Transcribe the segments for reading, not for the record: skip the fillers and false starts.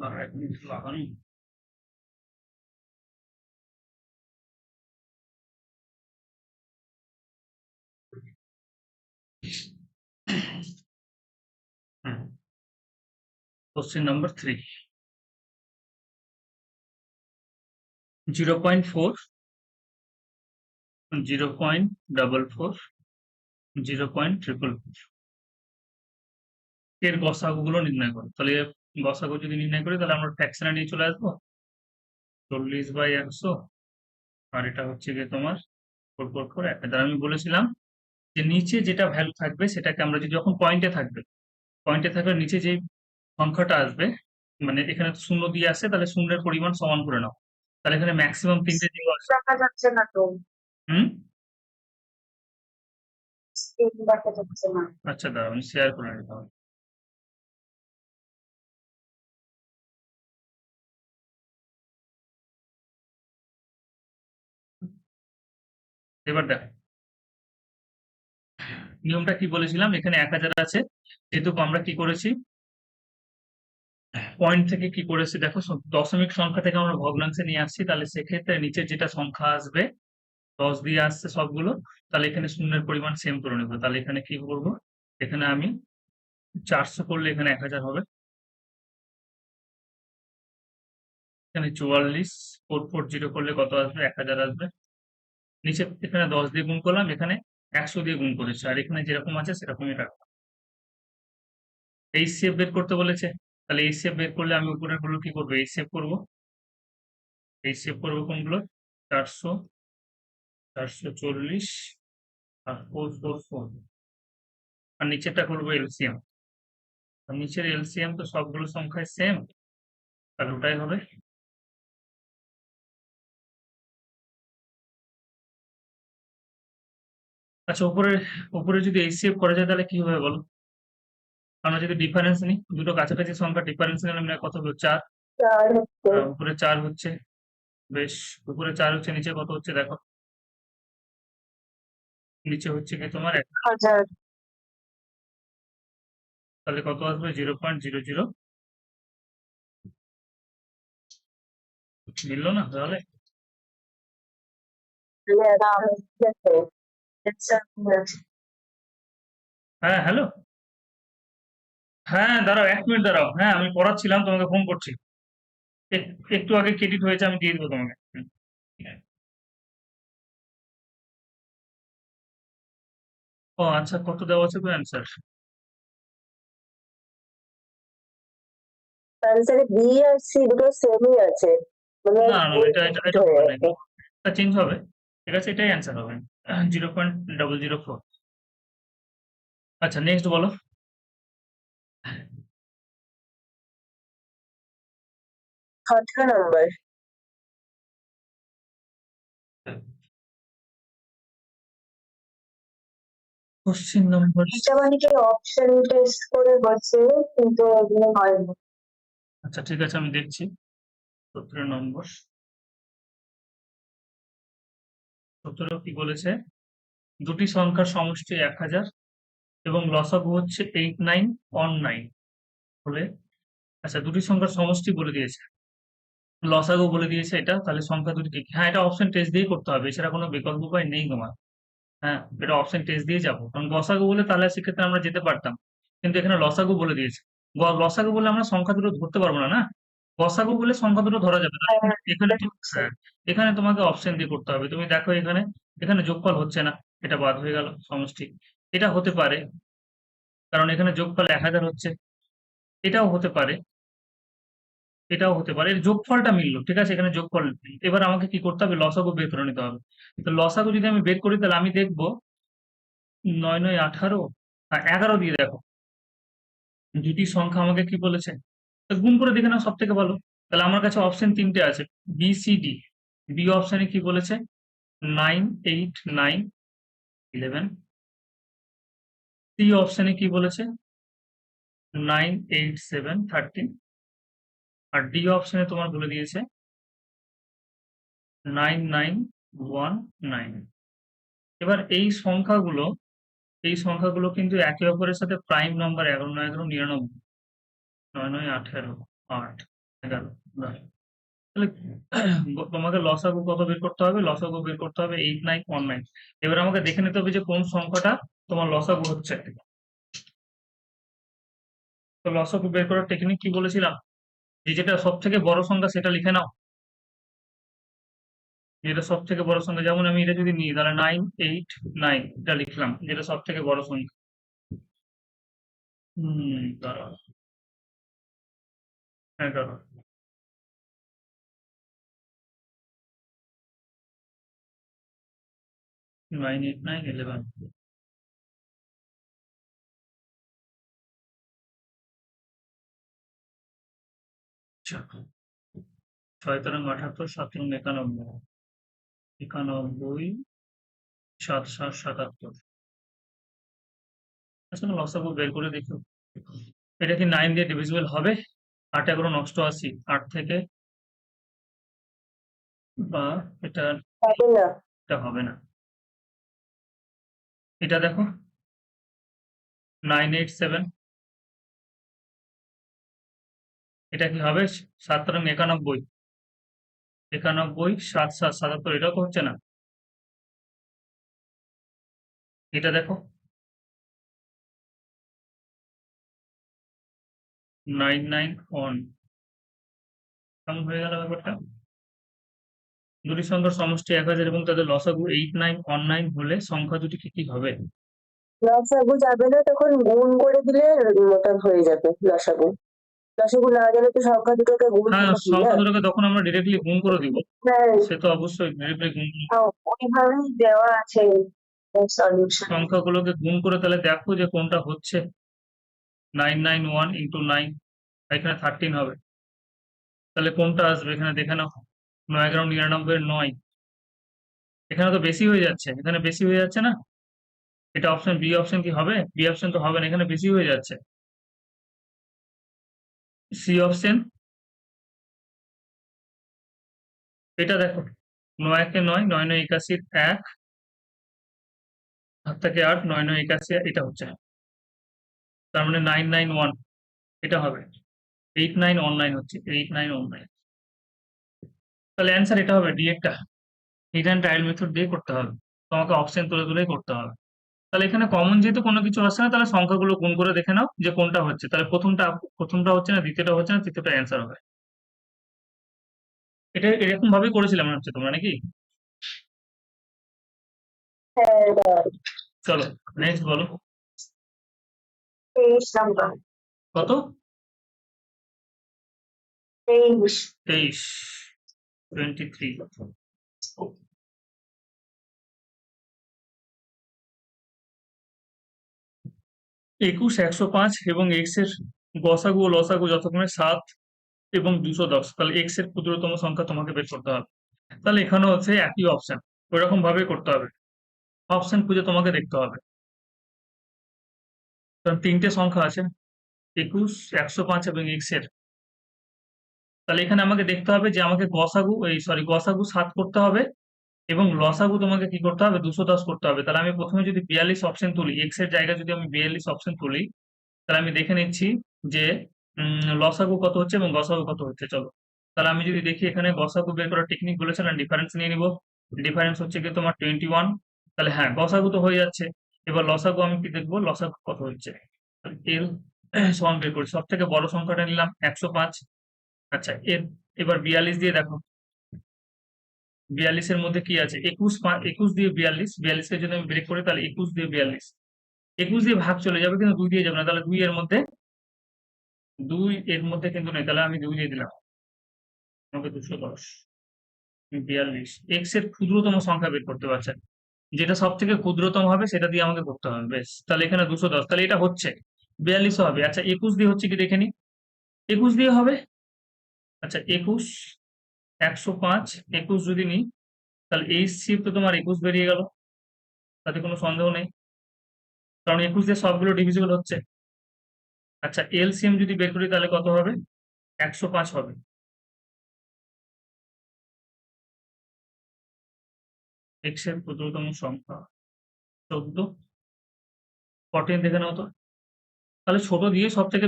দাঁড়া, এক মিনিট লাগানো। Question number 3. 0.4, 0.44, 0.444 এর গসাগুগুলো নির্ণয় করো। তাহলে গসাগু যদি নির্ণয় করি তাহলে আমরা ফ্র্যাকশনে নিয়ে চলে আসবো 40/100, আর এটা হচ্ছে গিয়ে তোমার 444 একটা। তার আমি বলেছিলাম যে নিচে যেটা ভ্যালু থাকবে সেটাকে আমরা যদি যখন পয়েন্টে থাকবে নিচে যে সংখ্যাটা আসবে, মানে এখানে তো শূন্য দিয়ে আসছে, তাহলে শূন্যের পরিমাণ সমান করে নাও। তাহলে এখানে ম্যাক্সিমাম 3টে জিরো আসবে। দেখা যাচ্ছে না তো, হুম, স্ক্রিন দেখা যাচ্ছে না। আচ্ছা দাঁড়াও, আমি শেয়ার করে নিতে। এবার দেখো নিয়মটা কি বলেছিলাম, এখানে 1000 আছে, যেহেতু আমরা কি করেছি পয়েন্ট থেকে কি করেছি দেখো, দশমিক সংখ্যা থেকে আমরা ভগ্নাংশে নিয়ে আসছি, তাহলে সেক্ষেত্রে নিচে যেটা সংখ্যা আসবে 10 দিয়ে আসছে সবগুলো, তাহলে এখানে শূন্যের পরিমাণ সেম করে নেবো। তাহলে এখানে কি করবো, এখানে আমি 400 করলে এখানে 1000 হবে, এখানে 44 440 করলে কত আসবে, 1000 আসবে। নিচে এখানে 10 দিয়ে গুণ করলাম, এখানে 100 দিয়ে গুণ করেছে, আর এখানে যেরকম আছে সেরকমই রাখবো। এইচসিএফ বের করতে বলেছে, তাহলে এইচসিএফ বের করলে আমি উপরের গুলো কি করবো, এইচসিএফ করবো। এইচসিএফ করবো কোনগুলো, 400, 440 আর 444, আর নিচেরটা করবো এলসিএম। নিচের এলসিএম তো সবগুলো সংখ্যায় সেম, তাহলে ওটাই হবে। আচ্ছা, উপরে উপরে যদি এইচসিএফ করা যায় তাহলে কি হবে বলো, আমরা যদি ডিফারেন্স নিই, দুটো কাছাকাছি সংখ্যা ডিফারেন্স নিলে মানে কত হলো, 4। 4 হচ্ছে, উপরে 4 হচ্ছে, বেশ, উপরে 4 হচ্ছে, নিচে কত হচ্ছে দেখো, নিচে হচ্ছে কি তোমার 1000। তাহলে কত আসবে, 0.00। মিললো না তাহলে? এটা হচ্ছে তো, হ্যাঁ, হ্যালো। হ্যাঁ, দাঁড়াও 1 মিনিট দাঁড়াও। হ্যাঁ, আমি পড়াচ্ছিলাম, তোমাকে ফোন করছি। একটু আগে ক্রেডিট হয়েছে, আমি দিয়ে দেবো তোমাকে। ও আচ্ছা, কত দেওয়া আছে তো অ্যান্সার? অ্যান্সারে বি আর সি দুটো সেমই আছে, মানে না না, ভুল এটা এটা টিকিট এটা হয়ে হবে না, গেছে। এটা চেঞ্জ হবে। ঠিক আছে, এটাই অ্যান্সার হবে, 0.004। আচ্ছা, নেক্সট বলো। 18 নম্বর। কোশ্চেন নম্বর, এটা মানে কি অপশন টেস্ট করে বসে, কিন্তু এগুলো হয়নি। আচ্ছা ঠিক আছে, আমি দেখছি। 17 নম্বর, 17 কি বলেছে, দুটি সংখ্যার সমষ্টি 1000 এবং লসাগু হচ্ছে 8919 হলে, আচ্ছা দুটি সংখ্যার সমষ্টি বলে দিয়েছে, লসাগু বলে দিয়েছে এটা, তাহলে সংখ্যা দুটি কি? হ্যাঁ, এটা অপশন টেস্ট দিয়ে করতে হবে, এছাড়া কোনো বিকল্প উপায় নেই তোমার। হ্যাঁ, এটা অপশন টেস্ট দিয়ে যাবো, কারণ গসাগু বলে তাহলে সেক্ষেত্রে আমরা যেতে পারতাম, কিন্তু এখানে লসাগু বলে দিয়েছে। লসাগু বলে আমরা সংখ্যা দুটো ধরতে পারবো না, না? গসাগু বলে সংখ্যা দুটো ধরা যাবে না। হ্যাঁ, এখানে এটা হচ্ছে। হ্যাঁ, এখানে তোমাকে অপশন দিয়ে করতে হবে। তুমি দেখো এখানে, এখানে যোগফল হচ্ছে না, এটা বাদ হয়ে গেল সমষ্টি। এটা হতে পারে, কারণ এখানে যোগফল 1000 হচ্ছে। এটাও হতে পারে, এটাও হতে পারে, এর যোগফলটা মিললো, ঠিক আছে, এখানে যোগফল নেই। এবার আমাকে কি করতে হবে, লসাগু বের করে নিতে হবে। তো লসাগু যদি আমি বের করি তাহলে আমি দেখবো 9 9 18 আর 11 দিয়ে দেখো, দুটি সংখ্যা আমাকে কি বলেছে, তো গুণ করে দেখে নাও সব থেকে ভালো। তাহলে আমার কাছে অপশন 3টে আছে, বি সি ডি। বি অপশনে কি বলেছে, 9 8 9 11। সি অপশনে কি বলেছে, 9 8 7 13। আর ডি অপশনে তোমার বলে দিয়েছে 9 9 1 9। এবার এই সংখ্যাগুলো কিন্তু একে অপরের সাথে প্রাইম নাম্বার, 11 9 11 99, 9 9 18 8। 11 না। তাহলে তোমাকে লসাগু কত বের করতে হবে? লসাগু বের করতে হবে 8919। এবার আমাকে দেখে নিতে হবে যে কোন সংখ্যাটা তোমার লসাগু হচ্ছে। তো লসাগু বের করার টেকনিক কি বলেছিলাম? যে যেটা সব থেকে বড় সংখ্যা সেটা লিখে নাও। যেটা সব থেকে বড় সংখ্যা, যেমন আমি এটা যদি নিই তাহলে 989 এটা লিখলাম, যেটা সব থেকে বড় সংখ্যা। দাঁড়াও, 11 989 11। আচ্ছা, 6 তেরো 78, 7 তেরো 91, 91, 7 7 77। আচ্ছা, লসাগু বের করে দেখো। এটা কি 9 দিয়ে ডিভিজিবল হবে? 8 11 নষ্ট 80, 8 থেকে, বা এটা হবে না। এটা হবে না। এটা দেখো 987, এটা কি হবে? 7 তেরো 91, 91, 7 7 77, এটাও তো হচ্ছে না। এটা দেখো 991, কেমন হয়ে গেল ব্যাপারটা? দুটি সংখ্যার সমষ্টি 1000 এবং তাদের লসাগু 8919 হলে সংখ্যা দুটি কি কি হবে? লসাগু যাবে না, তখন গুণ করে দিলে ওটা হয়ে যাবে লসাগু। লসাগু না গেলে তো সংখ্যা দুটোকে গুণ হ্যাঁ, করে দিই না। সংখ্যা দুটোকে তখন আমরা ডিরেক্টলি গুণ করে দিব। হ্যাঁ, সে তো অবশ্যই ডিরেক্টলি গুণ করে। ওইভাবেই দেওয়া আছে সলিউশন। সংখ্যাগুলোকে গুণ করে তাহলে দেখো যে কোনটা হচ্ছে। 991 ইন্টু 9, এখানে 13 হবে। তাহলে কোনটা আসবে এখানে দেখে নাও। 9 11 99 9, এখানে তো বেশি হয়ে যাচ্ছে, এখানে বেশি হয়ে যাচ্ছে না? এটা অপশন বি অপশন কি হবে? বি অপশন তো হবে না, এখানে বেশি হয়ে যাচ্ছে। সি অপশন, এটা দেখো 9 একে 9, 9 9 81, 1, 7 থেকে 8, 9 9 81, এটা হচ্ছে। তার মানে 991 এটা হবে। 8919 হচ্ছে, 8919। তাহলে অ্যান্সার এটা হবে, ডি একটা। হিট অ্যান্ড ট্রায়াল মেথড দিয়ে করতে হবে, তোমাকে অপশন তুলে তুলেই করতে হবে। তাহলে এখানে কমন যেহেতু কোনো কিছু আসছে না, তাহলে সংখ্যাগুলো গুণ করে দেখে নাও যে কোনটা হচ্ছে। তাহলে প্রথমটা হচ্ছে না, দ্বিতীয়টা হচ্ছে না, তৃতীয়টা অ্যান্সার হবে। এটা এরকম ভাবেই করেছিলাম মনে হচ্ছে তোমরা, নাকি? হ্যাঁ, চলো নেক্সট বলো। 23 নাম্বার। কত? 23। 23, 23। 21, 105 এবং এক্স এর গসাগু ও লসাগু যথাক্রমে 7 এবং 210। তাহলে এক্স এর ক্ষুদ্রতম সংখ্যা তোমাকে বের করতে হবে। তাহলে এখানে হচ্ছে একই অপশন, ওইরকম ভাবে করতে হবে। অপশন খুঁজে তোমাকে দেখতে হবে। কারণ 3টে সংখ্যা আছে, 21, 105 এবং এক্স এর। তাহলে এখানে আমাকে দেখতে হবে যে আমাকে গসাগু 7 করতে হবে এবং লসাগু তোমাকে কি করতে হবে? 210 করতে হবে। তাহলে আমি প্রথমে যদি 42 অপশন তুলি, এক্স এর জায়গায় যদি আমি 42 অপশন তুলি, তাহলে আমি দেখে নিচ্ছি যে লসাগু কত হচ্ছে এবং গসাগু কত হচ্ছে। চলো, তাহলে আমি যদি দেখি এখানে গসাগু বের করার টেকনিক বলেছে না, ডিফারেন্স নিয়ে নিব। ডিফারেন্স হচ্ছে কি তোমার 21। তাহলে হ্যাঁ, গসাগু তো হয়ে যাচ্ছে। এবার লসাগু আমি কি দেখবো, লসাগু কত হচ্ছে। এর সমান বের করি, সব থেকে বড় সংখ্যাটা নিলাম 105। আচ্ছা, এবার 42 দিয়ে দেখো। 42 এর মধ্যে কি আছে? 21 দিয়ে 42, 42 কে যদি আমি ব্রেক করি তাহলে 21 দিয়ে 42, 21 দিয়ে ভাগ চলে যাবে কিন্তু 2 দিয়ে যাবে না। তাহলে 2 এর মধ্যে, 2 এর মধ্যে কিন্তু নেই, তাহলে আমি 2 দিয়ে দিলাম। আমাকে 210, 42। এক্স এর ক্ষুদ্রতম সংখ্যা বের করতে পারছেন, যেটা সব থেকে ক্ষুদ্রতম হবে সেটা দিয়ে আমাকে করতে হবে। বেশ, তাহলে এখানে 210, তাহলে এটা হচ্ছে। 42 হবে। আচ্ছা, 21 দিয়ে হচ্ছে কি দেখে নি। 21 দিয়ে হবে। আচ্ছা, 21, 105, 21 যদি নিই, তাহলে এই শিফট তো তোমার 21 বেরিয়ে গেল, তাতে কোনো সন্দেহ নেই, কারণ 21 দিয়ে সবগুলো ডিভিজিবল হচ্ছে। আচ্ছা, এলসিএম যদি বের করি তাহলে কত হবে? 105 হবে। এক্স এর ক্ষুদ্রতম সংখ্যা 14, 14 দেখে নাও তো। তাহলে ছোট দিয়ে সব থেকে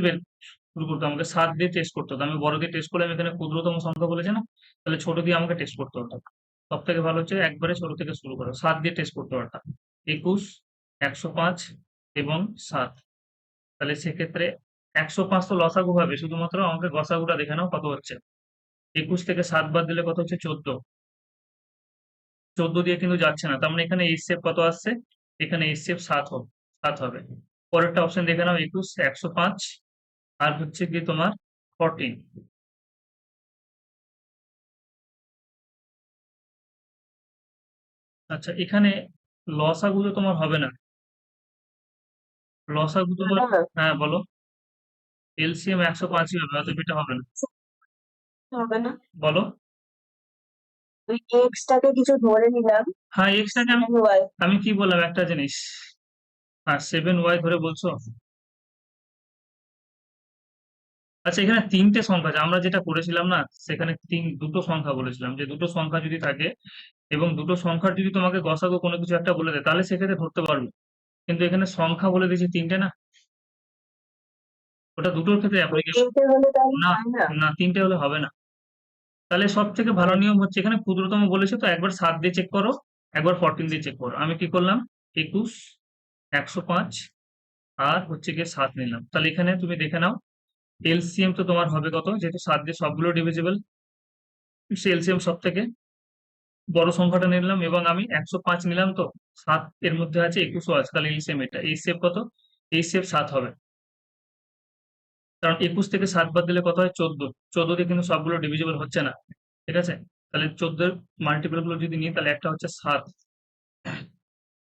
শুরু করতে আমাকে 7 দিয়ে টেস্ট করতে হতো। আমি বড় দিয়ে টেস্ট করলে আমি এখানে ক্ষুদ্রতম সংখ্যা বলেছে না? তাহলে ছোট দিয়ে আমাকে টেস্ট করতে হতো। সবথেকে ভালো হচ্ছে একবারে ছোট থেকে শুরু করো। 7 দিয়ে টেস্ট করতে পারতাম। 21, 105 এবং 7। তাহলে সেক্ষেত্রে 105 তো লসাগু হবে, শুধুমাত্র আমাকে গসাগুটা দেখে নাও কত হচ্ছে। 21 থেকে 7 বাদ দিলে কত হচ্ছে? 14। 14 দিয়ে কিন্তু যাচ্ছে না, তার মানে এখানে এইচসিএফ কত আসছে? এখানে এইচসিএফ 7 হবে। 7 হবে। পরেরটা অপশন দেখে নাও, 21, 105 আর হচ্ছে কি তোমার 14। আচ্ছা, এখানে লসাগু তো তোমার হবে না। লসাগু তোমার, না, হ্যাঁ বলো। এলসিএম 105ই হবে, অতএব এটা হবে না। হবে না। বলো। ওই এক্সটাকে কিছু ধরে নিলাম, হ্যাঁ, এক্সটাকে আমি 7y। আমি কি বললাম একটা জিনিস। হ্যাঁ, 7y ধরে বলছো। আচ্ছা, এখানে 3টে সংখ্যা আছে। আমরা যেটা করেছিলাম না, সেখানে দুটো সংখ্যা বলেছিলাম, যে দুটো সংখ্যা যদি থাকে এবং দুটো সংখ্যার যদি তোমাকে গসাগু কোনো কিছু একটা বলে দেয়, তাহলে সেক্ষেত্রে ধরতে পারবে। কিন্তু এখানে সংখ্যা বলে দিয়েছে 3টে না, ওটা দুটোর ক্ষেত্রে অ্যাপ্লিকেবল। 3টে হলে তাহলে না, হয় না। না 3টে হলে হবে না। তাহলে সব থেকে ভালো নিয়ম হচ্ছে, এখানে ক্ষুদ্রতম বলেছে তো একবার 7 দিয়ে চেক করো, একবার 14 দিয়ে চেক করো। আমি কি করলাম? 21, 105 আর হচ্ছে গিয়ে 7 নিলাম। তাহলে এখানে তুমি দেখে নাও, এলসিএম তো তোমার হবে কত, যেহেতু 7 দিয়ে সবগুলো ডিভিজিবল, সে এলসিএম সব থেকে বড় সংখ্যাটা নিলাম এবং আমি 105 নিলাম, তো 7 এর মধ্যে আছে, 21ও আছে, তাহলে এলসিএম এটা। এইচসিএফ কত? এইচসিএফ 7 হবে। কারণ 21 থেকে 7 বাদ দিলে কত হয়? 14। 14 দিয়ে কিন্তু সবগুলো ডিভিজিবল হচ্ছে না। ঠিক আছে? তাহলে 14 এর মাল্টিপল গুলো যদি নিই, তাহলে একটা হচ্ছে 7।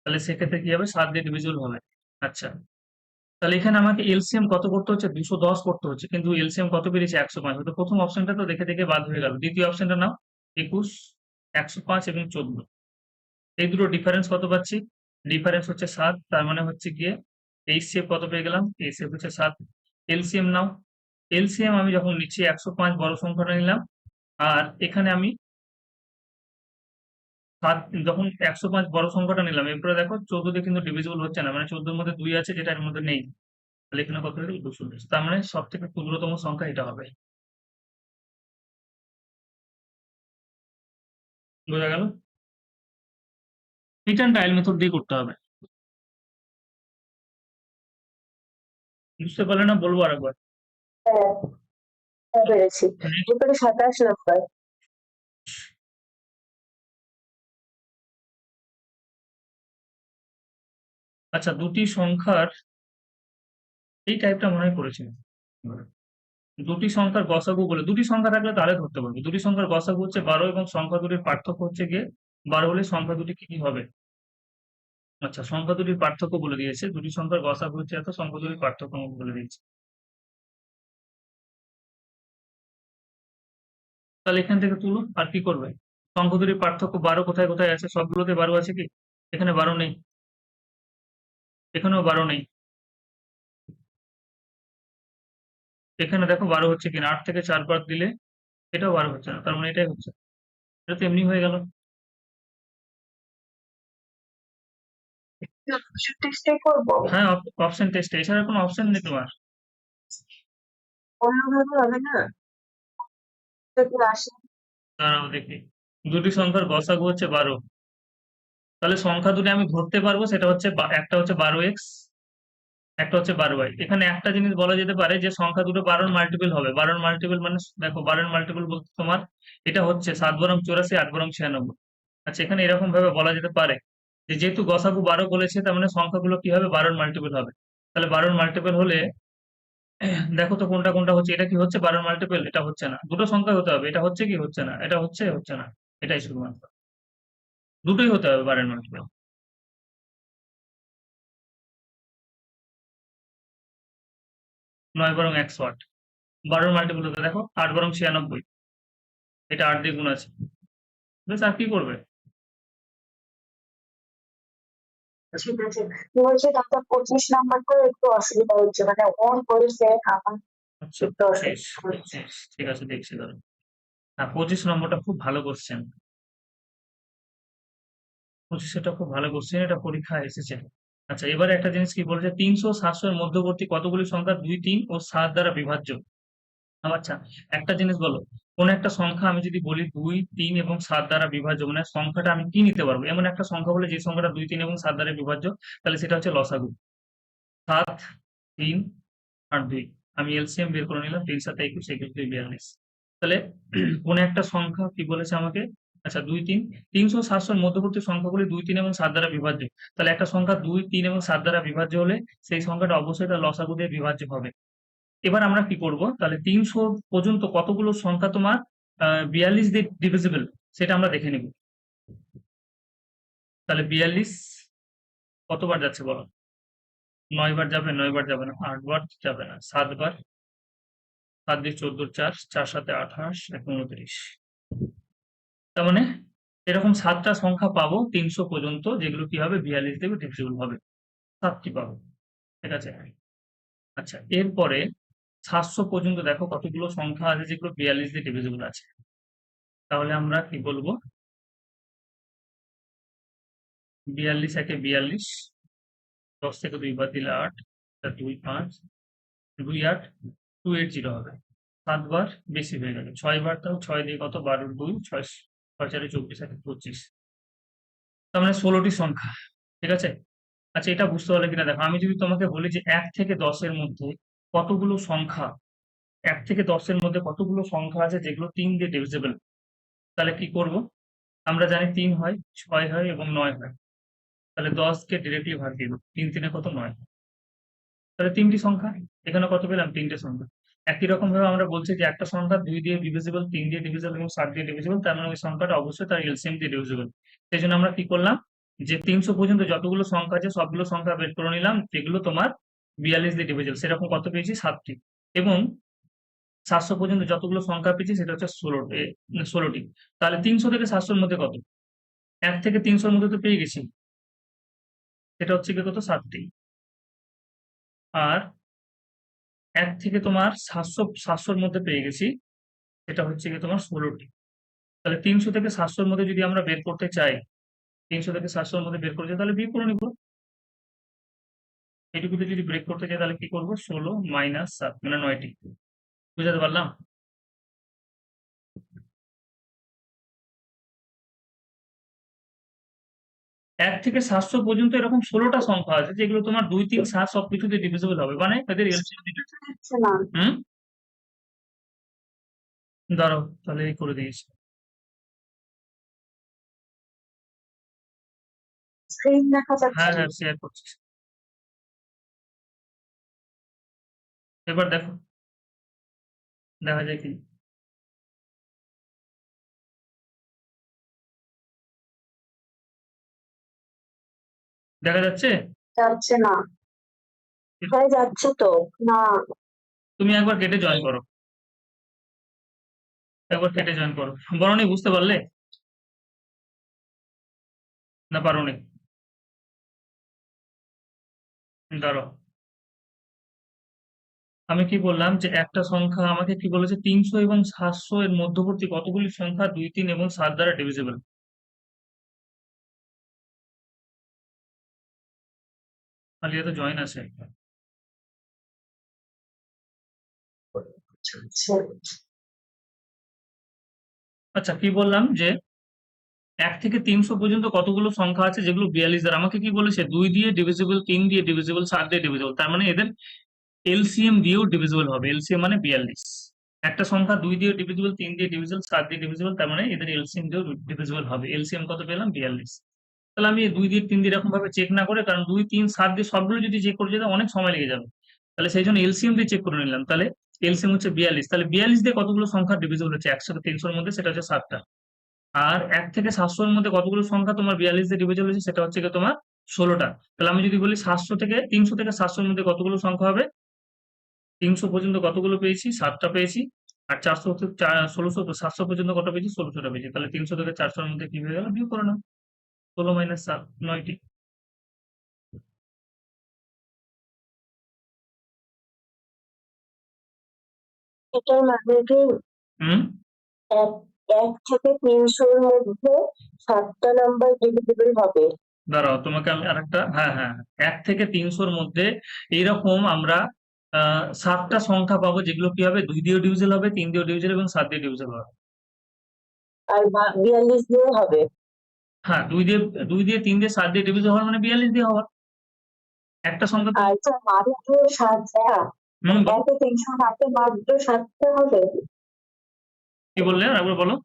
তাহলে সেক্ষেত্রে কি হবে? 7 দিয়ে ডিভিজিবল হবে। আচ্ছা, তাহলে এখানে আমাকে এলসিএম কত করতে হচ্ছে? 210 করতে হচ্ছে, কিন্তু এলসিএম কত বেরিয়েছে? 105। তো প্রথম অপশনটা তো দেখে দেখে বাদ হয়ে গেল। দ্বিতীয় অপশনটা নাও, 21, 105 এবং 14। এই দুটো ডিফারেন্স কত পাচ্ছি? ডিফারেন্স হচ্ছে 7। তার মানে হচ্ছে গিয়ে এইচসিএফ কত পেয়ে গেলাম? এইচসিএফ হচ্ছে 7। এলসিএম নাও। এলসিএম আমি যখন নিচ্ছি 105 বড় সংখ্যাটা নিলাম, আর এখানে আমি 7 যখন 105 বড় সংখ্যাটা নিলাম, এরপরে দেখো 14 দিয়ে কিন্তু ডিভিজিবল হচ্ছে না, মানে 14 এর মধ্যে 2 আছে, যেটা এর মধ্যে নেই। তাহলে এখানে কত হলো? 219। তার মানে সব থেকে ক্ষুদ্রতম সংখ্যা এটা হবে। বোঝা গেল? রিটার্ন ডায়াল মেথড দিয়ে করতে হবে। বুঝতে পারলে না? বলবো আরেকবার। হ্যাঁ, হ্যাঁ, পেরেছি। Next, এরপরে 27 নম্বর। আচ্ছা, দুটি সংখ্যার এই টাইপটা মনে হয় করেছিলাম। দুটি সংখ্যার গসাগু বলে, দুটি সংখ্যা থাকলে তাহলে ধরতে পারবে। দুটি সংখ্যার গসাগু হচ্ছে 12 এবং সংখ্যা দুটির পার্থক্য হচ্ছে গিয়ে 12 হলে সংখ্যা দুটি কি কি হবে? আচ্ছা, সংখ্যা দুটির পার্থক্য বলে দিয়েছে। দুটি সংখ্যার গসাগু হচ্ছে এত, সংখ্যা দুটির পার্থক্য আমাকে বলে দিয়েছে। তাহলে এখান থেকে তুলো, আর কি করবে? সংখ্যা দুটির পার্থক্য 12 কোথায় কোথায় আছে? সবগুলোতে 12 আছে কি? এখানে 12 নেই, এখানেও 12 নেই। এখানে দেখো 12 হচ্ছে কিনা। 8 থেকে 4 বাদ দিলে এটাও 12 হচ্ছে না, তার মানে এটাই হচ্ছে। এটা তো এমনি হয়ে গেল। টেস্টে করবো, হ্যাঁ, অপশন টেস্ট, এছাড়া কোনো অপশন নেই তোমার। অন্যভাবে হবে না যদি আসে। দাঁড়াও দেখি। দুটি সংখ্যার গসাগু হচ্ছে 12। তাহলে সংখ্যা দুটি আমি ধরতে পারবো, সেটা হচ্ছে একটা হচ্ছে 12x, একটা হচ্ছে 12y। এখানে একটা জিনিস বলা যেতে পারে, যে সংখ্যা দুটো 12 মাল্টিপল হবে। 12 মাল্টিপল মানে দেখো, 12 মাল্টিপল বলতে তোমার এটা হচ্ছে 7 বরং 84, 8 বরং 96। আচ্ছা, এখানে এরকম ভাবে বলা যেতে পারে যে যেহেতু গসাগু 12 বলেছে, তার মানে সংখ্যাগুলো কি হবে? 12 মাল্টিপল হবে। তাহলে 12 মাল্টিপল হলে দেখো তো কোনটা কোনটা হচ্ছে। এটা কি হচ্ছে 12 মাল্টিপল? এটা হচ্ছে না। দুটো সংখ্যা হতে হবে। এটা হচ্ছে কি? হচ্ছে না। এটা হচ্ছে, হচ্ছে না। এটাই শুধুমাত্র। দুটোই হতে হবে 12 মাল্টিপল। 9 বরং 108। 12 মাল্টিপল হতে দেখো, 8 বরং 96। এটা 8 দিয়ে গুণ আছে। বেশ, আর কি করবে? ঠিক আছে। বলছে দাদা 25 নাম্বার করে একটু অসুবিধা হচ্ছে, মানে অন করেছে আমার আচ্ছা, একটু অসুবিধা 25, হচ্ছে। 25, ঠিক আছে, দেখছি দাঁড়াও। হ্যাঁ, 25 নম্বরটা খুব ভালো কোশ্চেন। 25 এটা খুব ভালো কোশ্চেন, এটা পরীক্ষায় এসেছে। আচ্ছা, এবারে একটা জিনিস কি বলেছে, 300 700 এর মধ্যবর্তী কতগুলি সংখ্যা 2 3 ও 7 দ্বারা বিভাজ্য। আচ্ছা, একটা জিনিস বলো, কোন একটা সংখ্যা আমি যদি বলি 2 3 এবং 7 দ্বারা বিভাজ্য, মানে সংখ্যাটা আমি কি নিতে পারবো, এমন একটা সংখ্যা বলে যে সংখ্যাটা 2 3 এবং 7 দ্বারা বিভাজ্য, তাহলে সেটা হচ্ছে লসাগু। 7 3 আর 2, আমি এলসিএম বের করে নিলাম, 3 7 21 21 2 42। তাহলে কোন একটা সংখ্যা কি বলেছে আমাকে, আচ্ছা 2 3 300 700 এর মধ্যবর্তী সংখ্যাগুলি 2 3 এবং 7 দ্বারা বিভাজ্য। তাহলে একটা সংখ্যা 2 3 এবং 7 দ্বারা বিভাজ্য হলে সেই সংখ্যাটা অবশ্যই তার লসাগু দিয়ে বিভাজ্য হবে। এবার আমরা কি করব, তাহলে 300 পর্যন্ত কতগুলো সংখ্যা তোমার 42 দিয়ে ডিভিজিবল সেটা আমরা দেখে নিব। তাহলে 42 কতবার যাচ্ছে বলো, 9 বার যাবে, 9 বার যাবে না, 8 বার যাবে না, 7 বার, 7 দিয়ে 14 4 4 7 28 1 29। তার মানে এরকম 7টা সংখ্যা পাবো 300 পর্যন্ত, যেগুলো কি হবে 42 দিয়ে ডিভিজিবল হবে, 7টি পাবো। ঠিক আছে। আচ্ছা, এরপরে 700 পর্যন্ত দেখো কতগুলো সংখ্যা আছে যেগুলো 42 দিয়ে ডিভিজিবল আছে। তাহলে আমরা কি বলবো, 42 একে 42, 10 থেকে 2 বাদ দিলে 8, 2 5 2 8 280 হবে। 7 বার বেশি হয়ে গেল, 6 বার, তাও 6 দিয়ে কত, 12 2 6 6 4 24 1 25, তার মানে 16টি সংখ্যা। ঠিক আছে। আচ্ছা, এটা বুঝতে পারলে কিনা দেখো, আমি যদি তোমাকে বলি যে 1 থেকে 10 এর মধ্যে কতগুলো সংখ্যা, 1 থেকে 10 এর মধ্যে কতগুলো সংখ্যা আছে যেগুলো 3 দিয়ে ডিভিজিবল, তাহলে কি করব, আমরা জানি 3 হয়, 6 হয় এবং 9 হয়। তাহলে 10 কে ডিরেক্টলি ভাগ দিয়ে দেব, 3 3 কত, 9। তাহলে 3টি সংখ্যা, এখানে কত পেলাম, 3টে সংখ্যা। একই রকম ভাবে আমরা বলছি যে একটা সংখ্যা 2 দিয়ে ডিভিজিবল, 3 দিয়ে ডিভিজিবল এবং 7 দিয়ে ডিভিজিবল, তার মানে ওই সংখ্যাটা অবশ্যই তার এলসিএম দিয়ে ডিভিজিবল। সেই জন্য আমরা কি করলাম, যে 300 পর্যন্ত যতগুলো সংখ্যা আছে সবগুলো সংখ্যা বের করে নিলাম, যেগুলো তোমার 42 দিয়ে ডিভিজিবল, সেরকম কত পেয়েছি, 7টি। এবং 700 পর্যন্ত যতগুলো সংখ্যা পেয়েছি সেটা হচ্ছে 16টি। তাহলে 300 থেকে 700 এর মধ্যে কত, 1 থেকে 300 এর মধ্যে তো পেয়ে গেছি, সেটা হচ্ছে কি কত, 7টি। আর 1 থেকে তোমার 700 এর মধ্যে পেয়ে গেছি, এটা হচ্ছে কি তোমার 16টি। তাহলে 300 থেকে 700 এর মধ্যে যদি আমরা বের করতে চাই, 300 থেকে 700 এর মধ্যে বের করতে চাই, তাহলে বিয়োগ করে নিব। এটুকুতে যদি ব্রেক করতে চাই তাহলে কি করব, 16 মাইনাস 7 মানে 9টি। বুঝাতে পারলাম। 1 থেকে 700 পর্যন্ত এরকম 16টা সংখ্যা আছে যেগুলো তোমার 2 3 7 সবকিছুতে ডিভিজিবল হবে, মানে এদের এলসিএম আচ্ছা না, দাঁড়াও, তাহলে এই করে দিয়েছি। স্ক্রিন দেখা হ্যাঁ যাচ্ছে। হ্যাঁ, শেয়ার করছি। এবার দেখো, দেখা যায় কি, দেখা যাচ্ছে। যাচ্ছে না। হ্যাঁ যাচ্ছে তো না। তুমি একবার কেটে জয়েন করো, একবার কেটে জয়েন করো। বরং বুঝতে পারলে না, পারোনি, দাঁড়াও। আমি কি বললাম যে একটা সংখ্যা আমাকে কি বলেছে, 300 এবং 700 এর মধ্যবর্তী কতগুলি সংখ্যা 2 3 এবং 7 দ্বারা ডিভিজিবল। আলিয়া তো জয়েন আছে। আচ্ছা, কি বললাম যে 1 থেকে 300 পর্যন্ত কতগুলো সংখ্যা আছে যেগুলো 42 দ্বারা, আমাকে কি বলেছে, 2 দিয়ে ডিভিজিবল, 3 দিয়ে ডিভিজিবল, 7 দিয়ে ডিভিজিবল, তার মানে এদের এলসিএম দিয়েও ডিভিজিবল হবে, এলসিএম মানে 42। একটা সংখ্যা 2 দিয়ে ডিভিজিবল, 3 দিয়ে ডিভিজিবল, 7 দিয়ে ডিভিজিবল, তার মানে এদের এলসিএম দিয়েও ডিভিজিবল হবে। এলসিএম কত পেলাম, 42। তাহলে আমি 2 দিয়ে 3 দিয়ে এরকম ভাবে চেক না করে, কারণ 2 3 7 দিয়ে সবগুলো যদি চেক করে যেতে অনেক সময় লেগে যাবে, তাহলে সেই জন্য এলসিএম দিয়ে চেক করে নিলাম। তাহলে এলসিএম হচ্ছে 42, তাহলে 42 দিয়ে কতগুলো সংখ্যা ডিভিজিবল হচ্ছে 100 থেকে 300 এর মধ্যে, সেটা হচ্ছে 7টা। আর 1 থেকে 700 এর মধ্যে কতগুলো সংখ্যা তোমার 42 দিয়ে ডিভিজিবল হচ্ছে, সেটা হচ্ছে কি তোমার 16টা। তাহলে আমি যদি বলি 700 থেকে 300 থেকে 700 এর মধ্যে কতগুলো সংখ্যা হবে, 300 পর্যন্ত কতগুলো পেয়েছি, 7টা পেয়েছি। আর 400 1600 700 পর্যন্ত কত পেয়েছি, 16টা পেয়েছি। তাহলে 300 থেকে 400 এর মধ্যে কি হয়ে গেল, বিয়োগ করে নাও, 16 মাইনাস 7 9টি। এটার মানে কি হুম, 1 থেকে 300 এর মধ্যে 7টা নাম্বার ডিভিজিবল হবে। দাঁড়াও, তোমাকে আমি আরেকটা, হ্যাঁ হ্যাঁ, 1 থেকে 300-র মধ্যে এইরকম আমরা 7টা সংখ্যা পাবো, যেগুলো কি হবে, 2 দিয়ে ডিভিজিবল হবে, 3 দিয়ে ডিভিজিবল এবং 7 দিয়ে ডিভিজিবল হবে। আর 42 দিয়ে হবে। হ্যাঁ, 2 দিয়ে 3 দিয়ে 7 দিয়ে ডিভিজিবল হওয়ার মানে 42 দিয়ে হওয়ার একটা সংখ্যা তো। আর তো মাত্র 7টা, হুম, বলো। 1 থেকে 300 মাত্র 7টা হবে। কি বললে একবার বলো।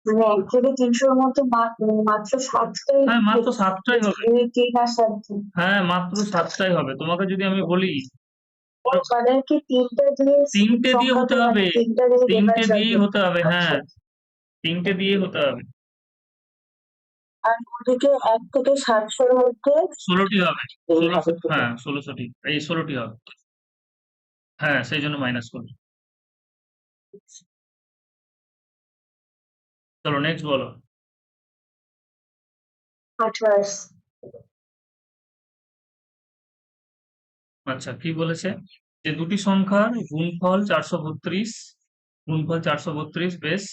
মানে 1 থেকে 300-র মধ্যে মাত্র 7টাই হ্যাঁ, মাত্র 7টাই হবে। 3 আর 7। হ্যাঁ, মাত্র 7টাই হবে। তোমাকে যদি আমি বলি মানে কি 3টা দিয়ে 3টে দিয়ে হতে সংখ্যাটা, মানে হবে, 3টা দিয়ে 3টে ডিভাইড দিয়েই হবে। হতে হবে, হ্যাঁ, আচ্ছা। 3টে দিয়ে হতে হবে। আর ওদিকে 1 থেকে 700-র মধ্যে 16টি হবে, এইভাবে 1600, থেকে। হ্যাঁ 16টি, এই 16টি হবে। হ্যাঁ, সেই জন্য মাইনাস করবে। চলো নেক্সট বলো। 28। আচ্ছা, কি বলেছে, যে দুটি সংখ্যার গুণফল 432, গুণফল 432 বেশ,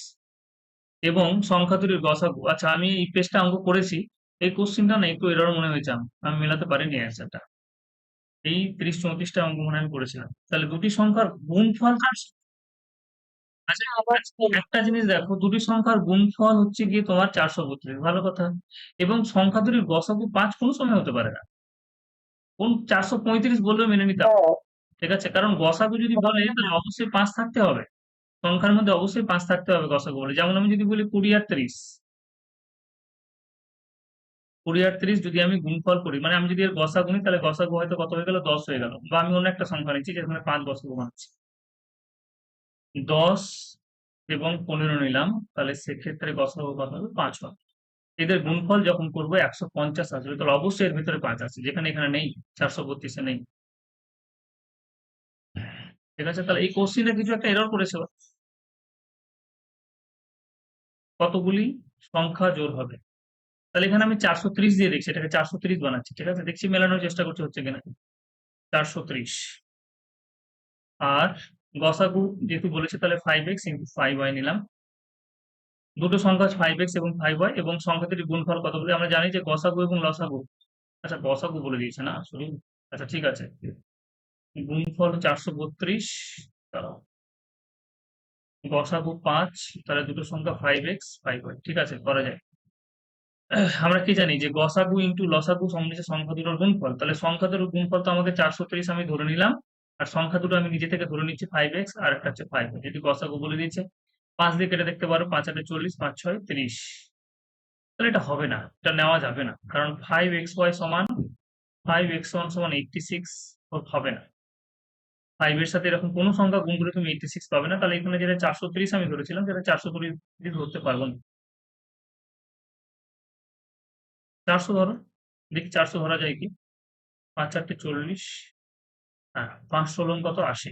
এবং সংখ্যা দুটির গসাগু। আচ্ছা, আমি এই পেজটা অঙ্ক করেছি, এই কোশ্চেনটা না একটু এরর মনে হয়েছে, আমি মেলাতে পারিনি অ্যান্সারটা। এই 30-34টা অঙ্ক মনে হয় আমি করেছিলাম। তাহলে দুটি সংখ্যার গুণফল 400। আচ্ছা, আবার একটা জিনিস দেখো, দুটি সংখ্যার গুণফল হচ্ছে গিয়ে তোমার 432, ভালো কথা, এবং সংখ্যা দুটির গসাগু 5 কোনো সময় হতে পারে না। কোন 435 বললেও মেনে নিতাম, হ্যাঁ, ঠিক আছে, কারণ গসাগু যদি বলে তাহলে অবশ্যই 5 থাকতে হবে, সংখ্যার মধ্যে অবশ্যই 5 থাকতে হবে গসাগু বলে। যেমন আমি যদি বলি 20 আর 30, 20 আর 30 যদি আমি গুণফল করি, মানে আমি যদি এর গসাগু নিই, তাহলে গসাগু হয়তো কত হয়ে গেল, 10 হয়ে গেল, বা আমি অন্য একটা সংখ্যা নিচ্ছি যেখানে 5 গসাগু বানাচ্ছি, 10 এবং 15 নিলাম, তাহলে সেক্ষেত্রে গসাগু কত হবে, 5 হবে। এদের গুণফল যখন করবো 150 আসবে, তাহলে অবশ্যই এর ভিতরে 5 আছে, যেখানে এখানে নেই, 432-এ নেই, ঠিক আছে। তাহলে এই কোশ্চিনে কিছু একটা এরর করেছে ও। কতগুলি সংখ্যা জোড় হবে, তাহলে এখানে আমি 430 দিয়ে দেখছি, এটাকে 430 বানাচ্ছি, ঠিক আছে, দেখছি মেলানোর চেষ্টা করছি হচ্ছে কিনা। 430, আর গসাগু যেহেতু বলেছে, তাহলে 5x ইন্টু 5y নিলাম, দুটো সংখ্যা 5x এবং 5y, এবং সংখ্যা দুটির গুণফল কতগুলি, আমরা জানি যে গসাগু এবং লসাগু, আচ্ছা গসাগু বলে দিয়েছে না সরি, আচ্ছা ঠিক আছে, গুণফল 432, দাঁড়াও, গসাগু 5, তাহলে দুটো সংখ্যা 5x 5y, ঠিক আছে, করা যায়। আমরা কি জানি যে গসাগু ইন্টু লসাগু সমান হচ্ছে সংখ্যা দুটোর গুণফল, তাহলে সংখ্যা দুটোর গুণফল তো আমাদের 430 আমি ধরে নিলাম, আর সংখ্যা দুটো আমি নিজে থেকে ধরে নিচ্ছি 5x, আর একটা হচ্ছে 5y, যদি গসাগু বলে দিয়েছে 5 দিয়ে কেটে দেখতে পারো, 5 8 40, 5 6 30, তাহলে এটা হবে না, এটা নেওয়া যাবে না, কারণ 5xy সমান 5x1 সমান 86 হবে না, 5 এর সাথে এরকম কোনো সংখ্যা গুণ করে তুমি 86 পাবে না, তাহলে এখানে যেটা 430 আমি ধরেছিলাম, সেটা 430 ধরতে পারবো না। 400 ধরো, দেখি 400 ধরা যায় কি। 5 4 40, হ্যাঁ 5 16 কত, 80,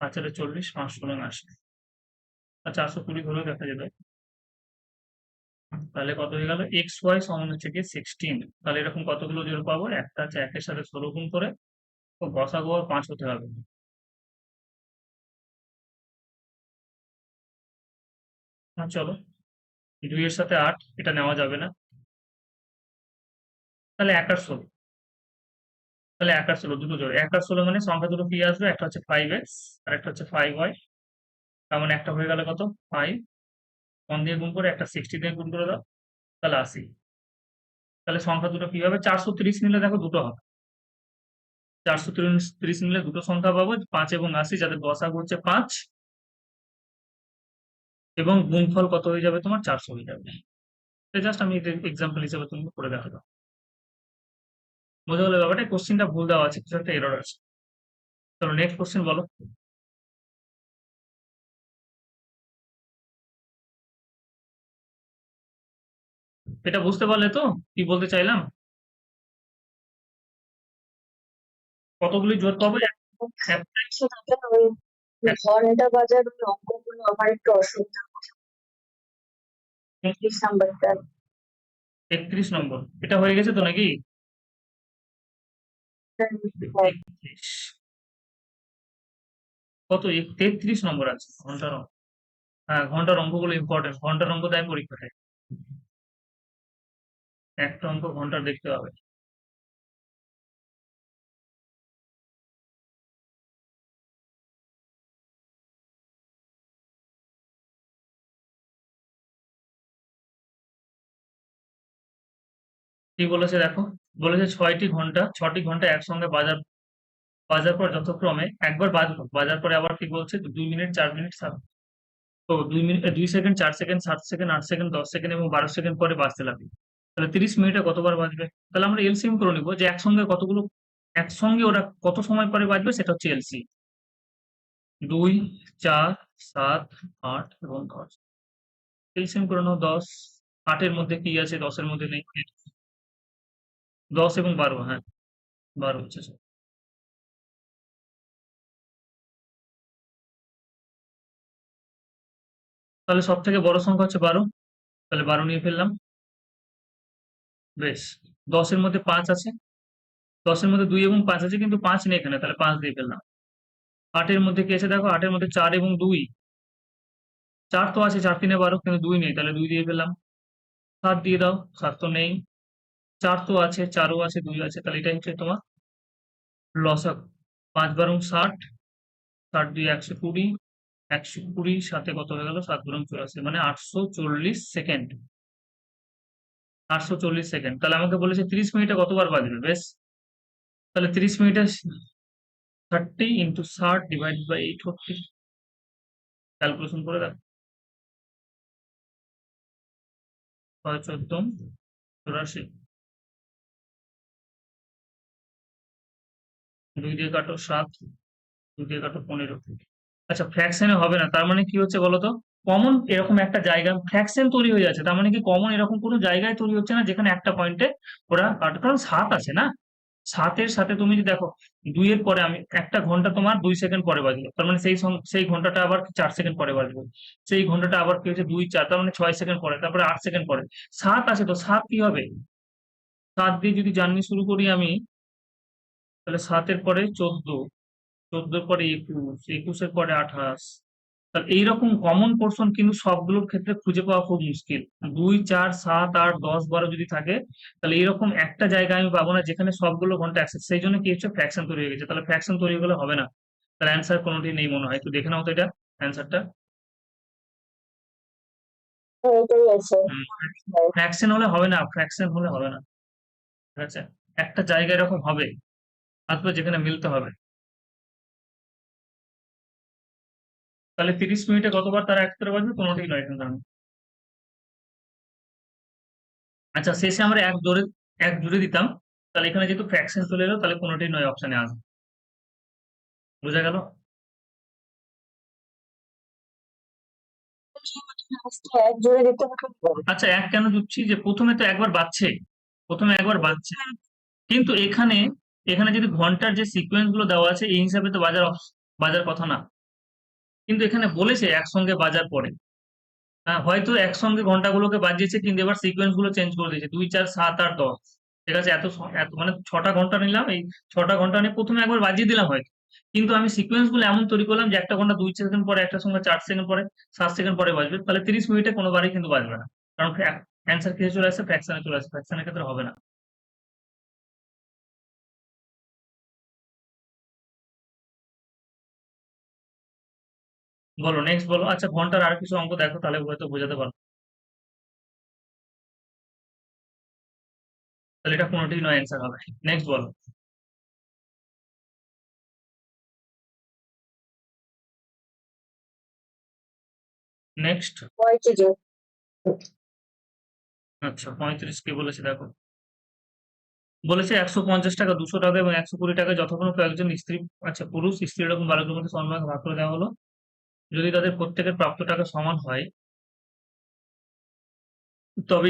5 4 40, 5 16 80, আর 420 ধরেও দেখা যাবে, তাহলে কত হয়ে গেল, এক্স ওয়াই সমান হচ্ছে কি 16, তাহলে এরকম কতগুলো জোড় পাবো, একটা আছে 1-এর সাথে 16 গুণ করে, তো গসাগু 5 হতে হবে। চলো, 2 এর সাথে 8, এটা নেওয়া যাবে না, তাহলে 1 আর 16, তাহলে 1 আর 16 দুটো জোড়, 1 আর 16 মানে সংখ্যা দুটো কি আসবে, একটা হচ্ছে 5x আর একটা হচ্ছে 5y, তার মানে একটা হয়ে গেল কত, 5, 1 দিয়ে গুণ করে, একটা 60 দিয়ে গুণ করে দাও, তাহলে 80, তাহলে সংখ্যা দুটো কি হবে, 430 নিলে দেখো দুটো হবে, 430 নিলে দুটো সংখ্যা পাবো, 5 এবং 80, যাদের গসাগু হচ্ছে 5, এবং গুণফল কত হয়ে যাবে তোমার, 400 হয়ে যাবে। জাস্ট আমি এক্সাম্পল হিসেবে তুমি করে দেখাবো, বোঝা গেল ব্যাপারটা, কোশ্চেনটা ভুল দেওয়া আছে, কিছু একটা এরর আছে। চলো নেক্সট কোশ্চেন বলো। এটা বুঝতে পারলে তো কি বলতে চাইলাম, কতগুলি জোর পাবো, ওই ঘন্টা বাজার ওই অঙ্কগুলো আমার একটু অসুবিধা, 31 নাম্বারটা। 31 নম্বর, এটা হয়ে গেছে তো নাকি, হ্যাঁ, 31, কত 33 নম্বর আছে ঘন্টার অঙ্ক, হ্যাঁ ঘন্টার অঙ্কগুলো ইম্পর্টেন্ট, ঘন্টার অঙ্ক দেয় পরীক্ষায়। একটা অঙ্ক ঘন্টা দেখতে হবে। কি বলেছে দেখো, বলেছে 6টি ঘন্টা একসঙ্গে বাজার বাজার পর যথাক্রমে একবার বাজলো, বাজার পরে আবার কি বলছে 2 মিনিট, 4 মিনিট, তো 2 minute, 2 second, 4 second, 7 second, 8 second, 10 second এবং 12 সেকেন্ড পরে বাজতে লাগবে। তাহলে 30 মিনিটে কতবার বাজবে? তাহলে আমরা এলসিএম করে নিবো যে একসঙ্গে ওরা কত সময় পরে বাজবে, সেটা হচ্ছে এলসি। 2, 4, 7, 8 এবং 10। এলসিএম করে নাও 10। 8-এর মধ্যে কি আছে, 10-এর মধ্যে নেই। 10 এবং 12, হ্যাঁ 12 হচ্ছে সব। তাহলে সব থেকে বড় সংখ্যা হচ্ছে 12, তাহলে 12 নিয়ে ফেললাম। বেশ। 10-এর মধ্যে 5 আছে, 10-এর মধ্যে 2 এবং 5 আছে, কিন্তু 5 নেই এখানে, তাহলে 5 দিয়ে ফেললাম। 8-এর মধ্যে কি আছে দেখো, 8-এর মধ্যে 4 এবং 2, 4 তো আছে, 4 3 12, কিন্তু 2 নেই, তাহলে 2 দিয়ে ফেললাম। 7 দিয়ে দাও, 7 তো নেই। 4 তো আছে, 4ও আছে, 2 আছে, তাহলে এটাই হচ্ছে তোমার লসাগু। 5 বারং 60, 60 2 120, 120 সাথে কত হয়ে গেল, 7 বারং 84, মানে 840 সেকেন্ড। 840 সেকেন্ড, তাহলে আমাকে বলেছে 30 মিনিটে কতবার বাজবে। বেশ, তাহলে 30 মিনিটে 30 ইন্টু 60 ডিভাইড বাই 840, ক্যালকুলেশন করে দেখো। 6 14 84, 2 দিয়ে কাটো 7, 2 দিয়ে কাটো 15। আচ্ছা, ফ্র্যাকশনে হবে না, তার মানে কি হচ্ছে বলতো, কমন এরকম একটা জায়গা ফ্র্যাকশন তৈরি হয়ে যাচ্ছে, তার মানে কি কমন এরকম কোনো জায়গায় তৈরি হচ্ছে না যেখানে একটা পয়েন্টে ওরা কারণ 7 আছে না, 7-এর সাথে তুমি যদি দেখো 2 এর পরে আমি একটা ঘন্টা তোমার 2 সেকেন্ড পরে বাজলো, তার মানে সেই ঘন্টাটা আবার 4 সেকেন্ড পরে বাজলো, সেই ঘন্টাটা আবার কি হচ্ছে 2 4, তার মানে 6 সেকেন্ড পরে, তারপরে 8 সেকেন্ড পরে। 7 আছে, তো 7 কি হবে, 7 দিয়ে যদি জার্নি শুরু করি আমি, তাহলে 7-এর পরে 14, 14-এর পরে 21, 21-এর পরে 28। তাহলে এইরকম কমন পোর্শন কিন্তু সবগুলোর ক্ষেত্রে খুঁজে পাওয়া খুব মুশকিল। 2 4 7 8 10 12 যদি থাকে, তাহলে এরকম একটা জায়গা আমি পাবো না যেখানে সবগুলো ঘন্টা একসাথে, সেই জন্য কি হচ্ছে ফ্র্যাকশন তৈরি হয়ে গেছে, তাহলে ফ্র্যাকশন তৈরি হলে হবে না। তাহলে অ্যান্সার কোনোটি নেই মনে হয়, একটু দেখে নাও তো এটা অ্যান্সারটা। হ্যাঁ, এটাই আছে। ফ্র্যাকশন হলে হবে না, ফ্র্যাকশন হলে হবে না, ঠিক আছে, একটা জায়গা এরকম হবে, আসবে যেখানে মিলতে হবে। তাহলে 30 মিনিটে কতবার তারা এক করে বাজবে, কোনোটি নয় কিন্তু। আচ্ছা, শেষে আমরা এক জুড়ে দিতাম, তাহলে এখানে যেহেতু ফ্র্যাকশন চলে এলো, তাহলে কোনোটাই নয় অপশনে আসবে। বোঝা গেল? এক জোড়ে দিতে হবে। আচ্ছা, এক কেন জুটছি, যে প্রথমে তো একবার বাজছে, প্রথমে একবার বাজছে, কিন্তু এখানে এখানে যদি ঘন্টার যে সিকোয়েন্স গুলো দেওয়া আছে এই হিসাবে তো বাজার কথা না, কিন্তু এখানে বলেছে একসঙ্গে বাজার পরে। হ্যাঁ, হয়তো একসঙ্গে ঘন্টাগুলোকে বাজিয়েছে, কিন্তু এবার সিকোয়েন্স গুলো চেঞ্জ করে দিয়েছে, 2 4 7 8 10, ঠিক আছে, এত মানে 6টা ঘন্টা নিলাম, এই 6টা ঘন্টা নিয়ে প্রথমে একবার বাজিয়ে দিলাম হয়তো, কিন্তু আমি সিকোয়েন্স গুলো এমন তৈরি করলাম যে একটা ঘন্টা 2 সেকেন্ড পরে, একটার সঙ্গে 4 সেকেন্ড পরে, 7 সেকেন্ড পরে বাজবে, তাহলে 30 মিনিটে কোনোবারই কিন্তু বাজবে না, কারণ অ্যান্সার কিসে চলে আসছে, ফ্র্যাকশনে চলে আসছে, ফ্র্যাকশনের ক্ষেত্রে হবে না। বলো নেক্সট, বলো। আচ্ছা, ঘন্টার আর কিছু অঙ্ক দেখো, তাহলে হয়তো বোঝাতে পারো। তাহলে এটা কোনোটি নয় অ্যান্সার হবে। নেক্সট বলো। নেক্সট। 35। আচ্ছা, 35 কে বলেছে দেখো, বলেছে 150 টাকা, 200 টাকা এবং 120 টাকা যথাক্রমে কয়েকজন স্ত্রী, আচ্ছা পুরুষ স্ত্রী এরকম বালকের মধ্যে সমান ভাগ করে দেওয়া হলো। যদি তাদের প্রত্যেকের প্রাপ্ত টাকা সমান হয়, তবে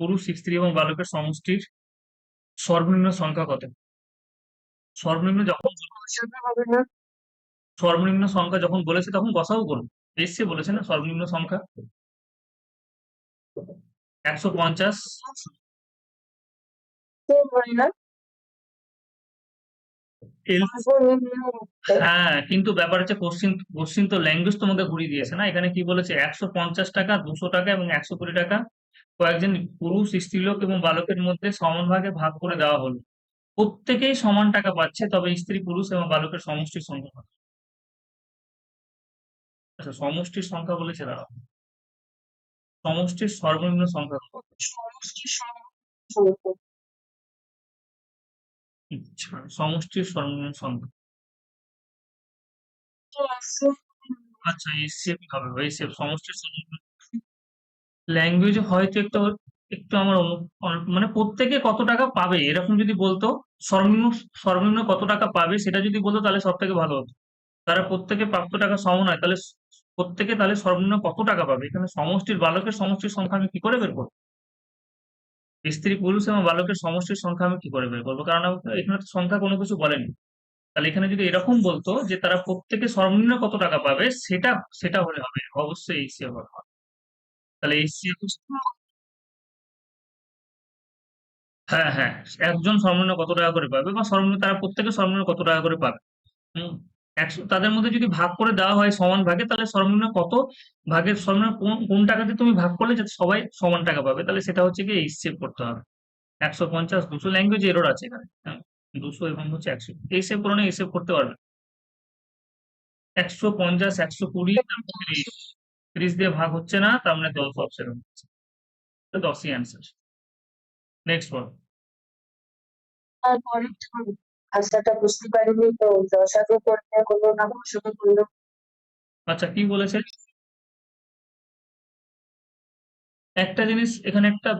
পুরুষ স্ত্রী এবং বালকের সমষ্টির সর্বনিম্ন সংখ্যা কত? সর্বনিম্ন যখন হবে না। সর্বনিম্ন সংখ্যা যখন বলেছে তখন গসাগু করুন, এসছে বলেছে না সর্বনিম্ন সংখ্যা 150। সেম হয় না। হ্যাঁ, কিন্তু ব্যাপার হচ্ছে কোশ্চিন কোশ্চিন তো ল্যাঙ্গুয়েজ তোমাকে ঘুরিয়ে দিয়েছে না, এখানে কি বলেছে 150 টাকা, 200 টাকা এবং 120 টাকা কয়েকজন পুরুষ, স্ত্রীলোক এবং বালকের মধ্যে সমান ভাগে ভাগ করে দেওয়া হলো। প্রত্যেকেই সমান টাকা পাচ্ছে, তবে স্ত্রী, পুরুষ এবং বালকের সমষ্টির সংখ্যা কত? আচ্ছা, সমষ্টির সংখ্যা বলেছে, দাঁড়াও। সমষ্টির সর্বনিম্ন সংখ্যা কত? সমষ্টির সংখ্যা আচ্ছা, সমষ্টির সর্বনিম্ন সংখ্যা। তো আছে। আচ্ছা, এসএফ হবে ভাই, এসএফ সমষ্টির সর্বনিম্ন। ল্যাঙ্গুয়েজ হয়তো একটু একটু আমার মানে প্রত্যেকে কত টাকা পাবে এরকম যদি বলতো, সর্বনিম্ন সর্বনিম্ন কত টাকা পাবে সেটা যদি বলতো তাহলে সব থেকে ভালো হতো। তারা প্রত্যেকে প্রাপ্ত টাকা সমান হয়, তাহলে প্রত্যেকে তাহলে সর্বনিম্ন কত টাকা পাবে, এখানে সমষ্টির বালকের সমষ্টির সংখ্যা আমি কি করে বের করবো? স্ত্রী, পুরুষ এবং বালকের সমষ্টির সংখ্যা আমি কি করে বের করবো? কারণ এখানে তো সংখ্যা কোনো কিছু বলেনি। তাহলে এখানে যদি এরকম বলতো যে তারা প্রত্যেকে সর্বনিম্ন কত টাকা পাবে, সেটা সেটা হলে হবে, অবশ্যই এইচসিএফ হবে। তাহলে এইচসিএফ, হ্যাঁ হ্যাঁ, একজন সর্বনিম্ন কত টাকা করে পাবে, বা সর্বনিম্ন তারা প্রত্যেকে সর্বনিম্ন কত টাকা করে পাবে। হুম। একশো, তাদের মধ্যে যদি ভাগ করে দেওয়া হয় সমান ভাগে, তাহলে সর্বনিম্ন কত ভাগের সর্বনিম্ন কোন কোন টাকাতে তুমি ভাগ করলে যাতে সবাই সমান টাকা পাবে, তাহলে সেটা হচ্ছে কি এইচসিএফ করতে হবে। 150, 200, ল্যাঙ্গুয়েজ এরর আছে এখানে। হ্যাঁ, 200 এবং হচ্ছে 100, এইচসিএফ করে না, এইচসিএফ করতে পারবে। 150, 120, 30, 30 দিয়ে ভাগ হচ্ছে না, তার মানে 10 অপশন হচ্ছে, 10ই অ্যান্সার। নেক্সট বল। তারপরে আনসারটা বুঝতে পারিনি, তো দশাকে করলে কোনো না ভবিষ্যতে করলো। আচ্ছা, কি বলেছে? একটা জিনিস এখানে একটা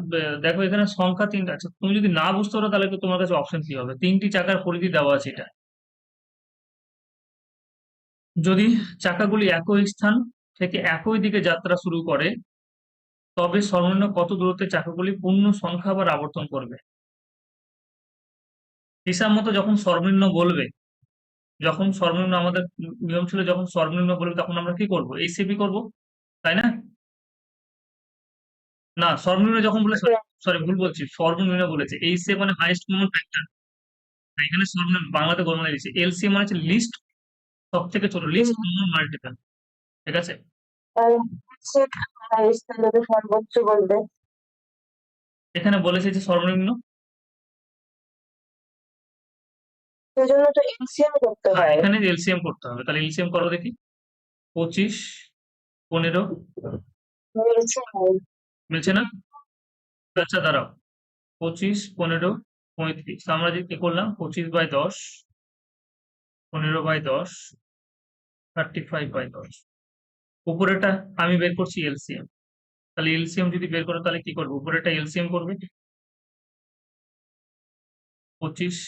দেখো, এখানে সংখ্যা তিনটা আছে, তুমি যদি না বুঝতে পারো তাহলে তো তোমার কাছে অপশন কি হবে? 3টি চাকার পরিধি দেওয়া আছে এটা। যদি চাকাগুলি একই স্থান থেকে একই দিকে যাত্রা শুরু করে, তবে সর্বনিম্ন কত দূরত্বে চাকাগুলি পূর্ণ সংখ্যা আবার আবর্তন করবে? হিসাব মতো যখন সর্বনিম্ন বলবে, যখন সর্বনিম্ন আমাদের নিয়ম ছিল, যখন সর্বনিম্ন বলবে তখন আমরা কি করবো? এইচসিপি করব, তাই না? না, সর্বনিম্ন যখন বলে, সরি ভুল বলছি, সর্বনিম্ন বলেছে। এইচসিএফ মানে হাইয়েস্ট কমন ফ্যাক্টর। এখানে সর্বনিম্ন বাংলাতে গোলমাল দিয়েছে। এলসিএম মানে হচ্ছে লিস্ট, সব থেকে ছোট, লিস্ট কমন মাল্টিপল। ঠিক আছে, আর হচ্ছে হাইয়েস্ট তাহলে সর্বোচ্চ বলবে। এখানে বলেছে যে সর্বনিম্ন। সেজন্য তো এলসিএম করতে হ্যাঁ, হয়। এখানে এলসিএম করতে হবে, তাহলে এলসিএম করো দেখি। 25, 15, মিলছে না। মিলছে না? আচ্ছা দাঁড়াও, 25, 15, 35, আমরা যে কি করলাম, 25/10, 15/10, 35/10, উপরেটা আমি বের করছি এলসিএম। তাহলে এলসিএম যদি বের করো তাহলে কি করবে? উপরেটা এলসিএম করবে 25,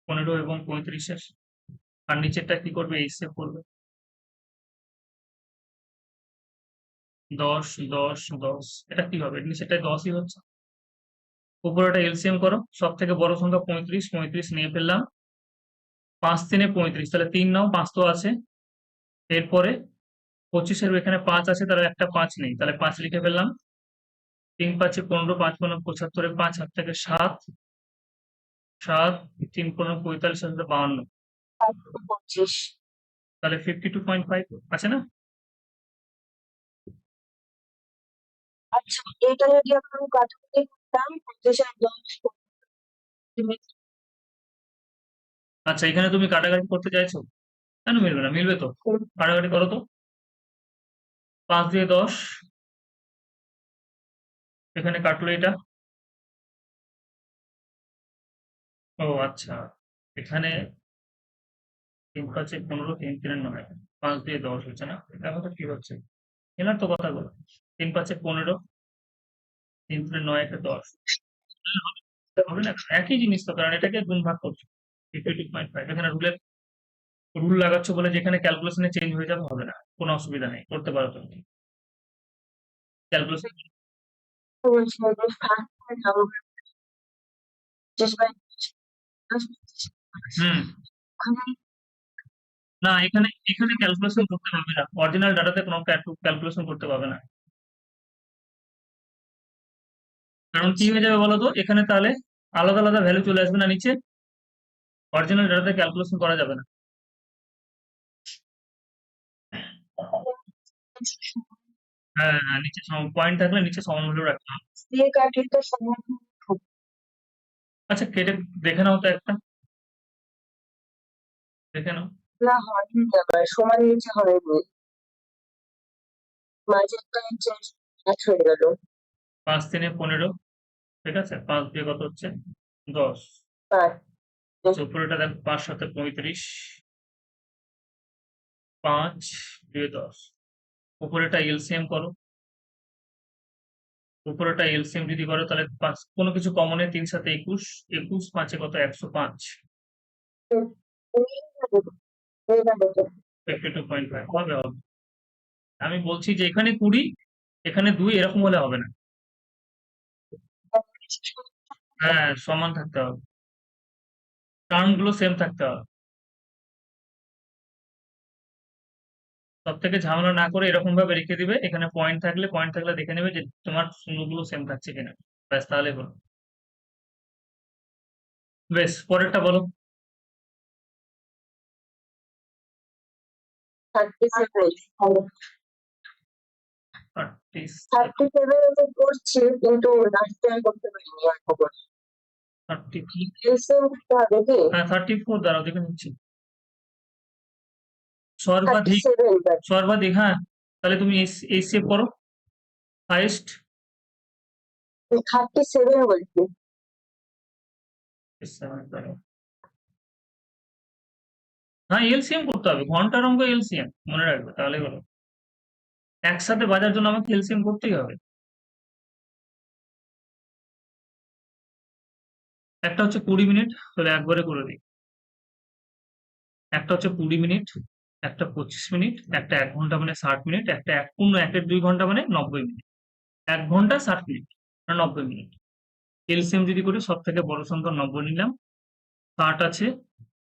15 এবং 35-এর, আর নিচেরটা কি করবে? এইচসিএফ করবে 10, 10, 10, এটা কি হবে? নিচেরটায় 10ই হচ্ছে। উপরেটা এলসিএম করো, সব থেকে বড় সংখ্যা 35, 35 নিয়ে ফেললাম। 5×3 = 35, তাহলে 3 নাও, 5 তো আছে। এরপরে 25-এর এখানে 5 আছে, তাহলে একটা 5 নেই, তাহলে 5 লিখে ফেললাম। 3×5 = 15, 5×15 = 75, 5 হাত থেকে 7, 7, 3×15 = 45, 7×52, 25। তাহলে 52.5 আছে না? আচ্ছা, এটা যদি আমরা কাটাকুটি করতাম 25 আর 10 আচ্ছা, এখানে তুমি কাটাকাটি করতে চাইছো? কেন মিলবে না? মিলবে তো, কাটাকাটি করো তো। 5 দিয়ে 10, এখানে কাটলো এটা। ও আচ্ছা, এখানে 3×5 = 15, 3×3 = 9, 5 দিয়ে 10 হচ্ছে না? দেখো তো কি হচ্ছে, এনার তো কথাগুলো। 3×5 = 15, 3×3 = 9, 10 হবে না? একই জিনিস তো, কারণ এটাকে গুণ ভাগ করছো। 52.5, এখানে রুল লাগাচ্ছ বলে যেখানে ক্যালকুলেশনে চেঞ্জ হয়ে যাবে, হবে না, কোনো অসুবিধা নেই, করতে পারো তুমি ক্যালকুলেশন। বলছি যে 25 হুম। না, এখানে এখানে ক্যালকুলেশন করতে পারবে না, অরিজিনাল ডাটাতে কোনো ক্যালকুলেশন করতে পারবে না। কারণ কি হয়ে যাবে বলো তো, এখানে তাহলে আলাদা আলাদা ভ্যালু চলে আসবে না নিচে, অরিজিনাল ডাটাতে ক্যালকুলেশন করা যাবে না। হ্যাঁ হ্যাঁ, নিচে পয়েন্ট থাকলে নিচে সমান হলেও রাখতে হবে। দিয়ে কাটলে তো সমান আচ্ছা কেটে দেখে নাও তো একটা, দেখে নাও। না হয়নি, আবার সমান নিচে হয়নি, মাঝে একটা ইঞ্চি কাট হয়ে গেল। 5 3 15, ঠিক আছে, 5 দিয়ে কত হচ্ছে 10। পাঁচ আচ্ছা উপরেটা দেখো, 5 7 35, 5 2 10। উপরেটা এলসিএম করো, উপরেটা এলসিএম যদি করো তাহলে কোনো কিছু কমনে 3 7 21, 21 5 কত 105, 52.5 হবে হবে। আমি বলছি যে এখানে 20, এখানে 2, এরকম হলে হবে না। হ্যাঁ সমান থাকতে হবে, টার্ম গুলো সেম থাকতে হবে। সব থেকে ঝামেলা না করে এরকম ভাবে রেখে দিবে, এখানে পয়েন্ট থাকলে দেখে নেবে যে তোমার শূন্যগুলো সেম থাকছে কিনা, ব্যাস তাহলে হলো। বেশ, পরেরটা বলো। 37 করছি, কিন্তু লাস্টে আর করতে পারিনি অল্প করে। 33, এলসিএম করতে হবে কি? হ্যাঁ 34 দাঁড়াও দেখে নিচ্ছি। সর্বাধিক, 37 সর্বাধিক, হ্যাঁ তাহলে তুমি এই সেভ করো, হাইয়েস্ট। 37 বলছি। হ্যাঁ এলসিএম করতে হবে, ঘন্টার অঙ্ক এলসিএম মনে রাখবে, তাহলে হলো। একসাথে বাজার জন্য আমাকে এলসিএম করতেই হবে। একটা হচ্ছে 20 মিনিট, তাহলে একবারে করে দিই। একটা হচ্ছে 20 মিনিট, একটা 25 মিনিট, একটা 1 ঘন্টা মানে 60 মিনিট, একটা পূর্ণ 2 ঘন্টা মানে 90 মিনিট। 1 ঘন্টা 60 মিনিট মানে 90 মিনিট। এলসিএম যদি করি সব থেকে বড় সংখ্যা 90 নিলাম, 60 আছে,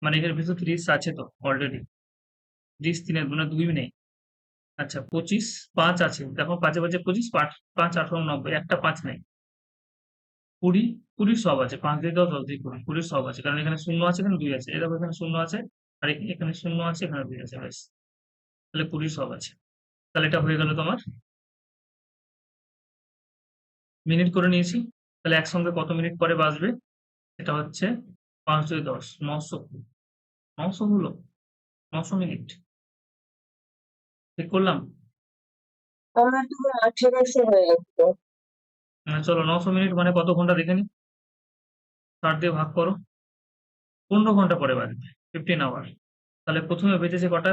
মানে এর ভিতর 30 আছে তো অলরেডি, 30 3 মানে 2 নেই। আচ্ছা 25, 5 আছে, দেখো 5 5 25, 5 5 18 90, একটা 5 নেই। 20, 20 সব আছে, 5 দিয়ে 10 10 দিয়ে 20, 20 সব আছে, কারণ এখানে শূন্য আছে, এখানে 2 আছে, এই দেখো এখানে শূন্য আছে, আর এখানে শূন্য আছে, এখানে 2 আছে, ব্যাস তাহলে 20 সব আছে। তাহলে এটা হয়ে গেল তোমার মিনিট করে নিয়েছি। তাহলে একসঙ্গে কত মিনিট পরে বাজবে? এটা হচ্ছে 5 2 10, 900, 900 হলো, 900 মিনিট ঠিক করলাম। আমার তো 1800 হয়ে গেছে। চলো 900 মিনিট মানে কত ঘন্টা দেখে নি, 60 দিয়ে ভাগ করো, 15 ঘন্টা পরে বাজবে, 15 আওয়ার। তাহলে প্রথমে বেঁচেছে কটা,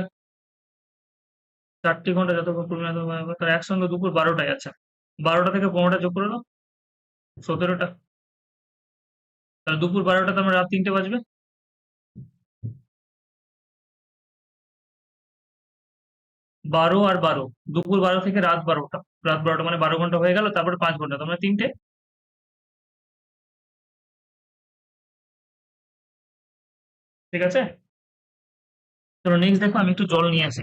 4টি ঘন্টা, যতক্ষণ করবে না তার একসঙ্গে দুপুর 12টায়। আচ্ছা 12টা থেকে 15টা যোগ করে দাও, 17টা। তাহলে দুপুর 12টা তো আমার রাত 3টে বাজবে। 12 আর 12, দুপুর 12 থেকে রাত 12টা, রাত 12টা মানে 12 ঘন্টা হয়ে গেল, তারপরে 5 ঘন্টা, তোমরা 3টে। ঠিক আছে, চলো নেক্সট দেখো, আমি একটু জল নিয়ে আসি।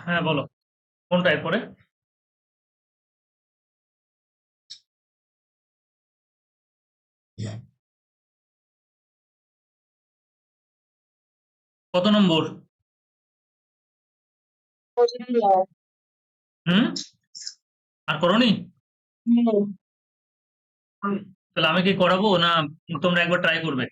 হ্যাঁ বলো, কোনটায় পরে? কত নম্বর? হুম, আর করোনি? তাহলে আমি কি করাবো না তোমরা একবার ট্রাই করবে?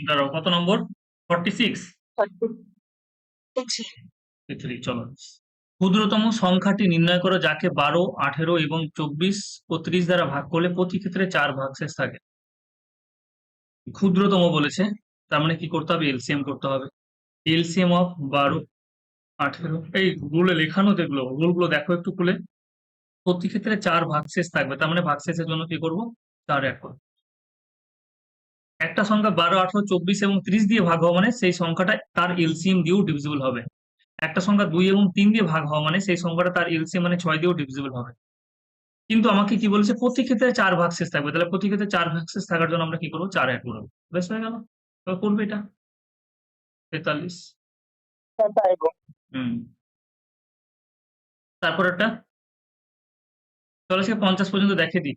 দাঁড়াও, কত নম্বর? 46, 3, চলো। ক্ষুদ্রতম সংখ্যাটি নির্ণয় করো যাকে 12, 18 এবং 24 ও 30 দ্বারা ভাগ করলে প্রতি ক্ষেত্রে 4 ভাগশেষ থাকে। ক্ষুদ্রতম বলেছে, তার মানে কি করতে হবে, এলসিএম করতে হবে। এলসিএম অফ 12, 18 এই রুলে লেখানো দেখলো রুলগুলো দেখো একটু খুলে। প্রতি ক্ষেত্রে 4 ভাগশেষ থাকবে, তার মানে ভাগশেষের জন্য কি করব, 4 অ্যাড করব। একটা সংখ্যা 12, 18, 24 এবং 30 দিয়ে ভাগ হওয়া মানে সেই সংখ্যাটা তার এলসিএম দিয়েও ডিভিজিবল হবে। একটা সংখ্যা 2 এবং 3 দিয়ে ভাগ হওয়া মানে সেই সংখ্যাটা তার এলসিএম মানে 6 দিয়েও ডিভিজিবল হবে। কিন্তু আমাকে কি বলেছে, প্রতি ক্ষেত্রে 4 ভাগশেষ থাকবে, তাহলে প্রতি ক্ষেত্রে 4 ভাগশেষ থাকার জন্য আমরা কি করবো, 4 অ্যাড করবো। বেশ হয়ে গেল। এবার করবে এটা 43। হ্যাঁ, পারবো। হুম। তারপর একটা, চলো সে 50 পর্যন্ত দেখে দিই,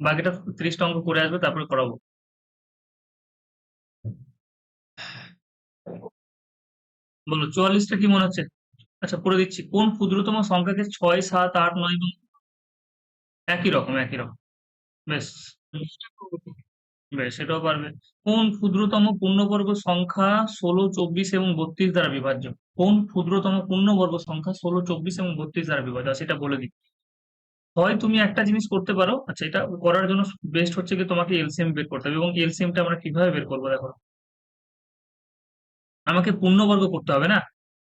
বাকিটা 30টা অঙ্ক করে আসবে তারপরে করাবো। বলো 44টা কি মনে হচ্ছে? আচ্ছা করে দিচ্ছি, কোন ক্ষুদ্রতম সংখ্যাকে 6, 7, 8, 9 এবং একই রকম একই রকম। বেশ। বেশ, এটাও পারবে। কোন ক্ষুদ্রতম পূর্ণবর্গ সংখ্যা 16, 24 এবং 32 দ্বারা বিভাজ্য? কোন ক্ষুদ্রতম পূর্ণবর্গ সংখ্যা 16, 24 এবং 32 দ্বারা বিভাজ্য? সেটা বলে দিই। হয় তুমি একটা জিনিস করতে পারো, আচ্ছা এটা করার জন্য বেস্ট হচ্ছে কি তোমাকে এলসিএম বের করতে হবে, এবং এলসিএমটা আমরা কিভাবে বের করবো দেখো। আমাকে পূর্ণবর্গ করতে হবে না।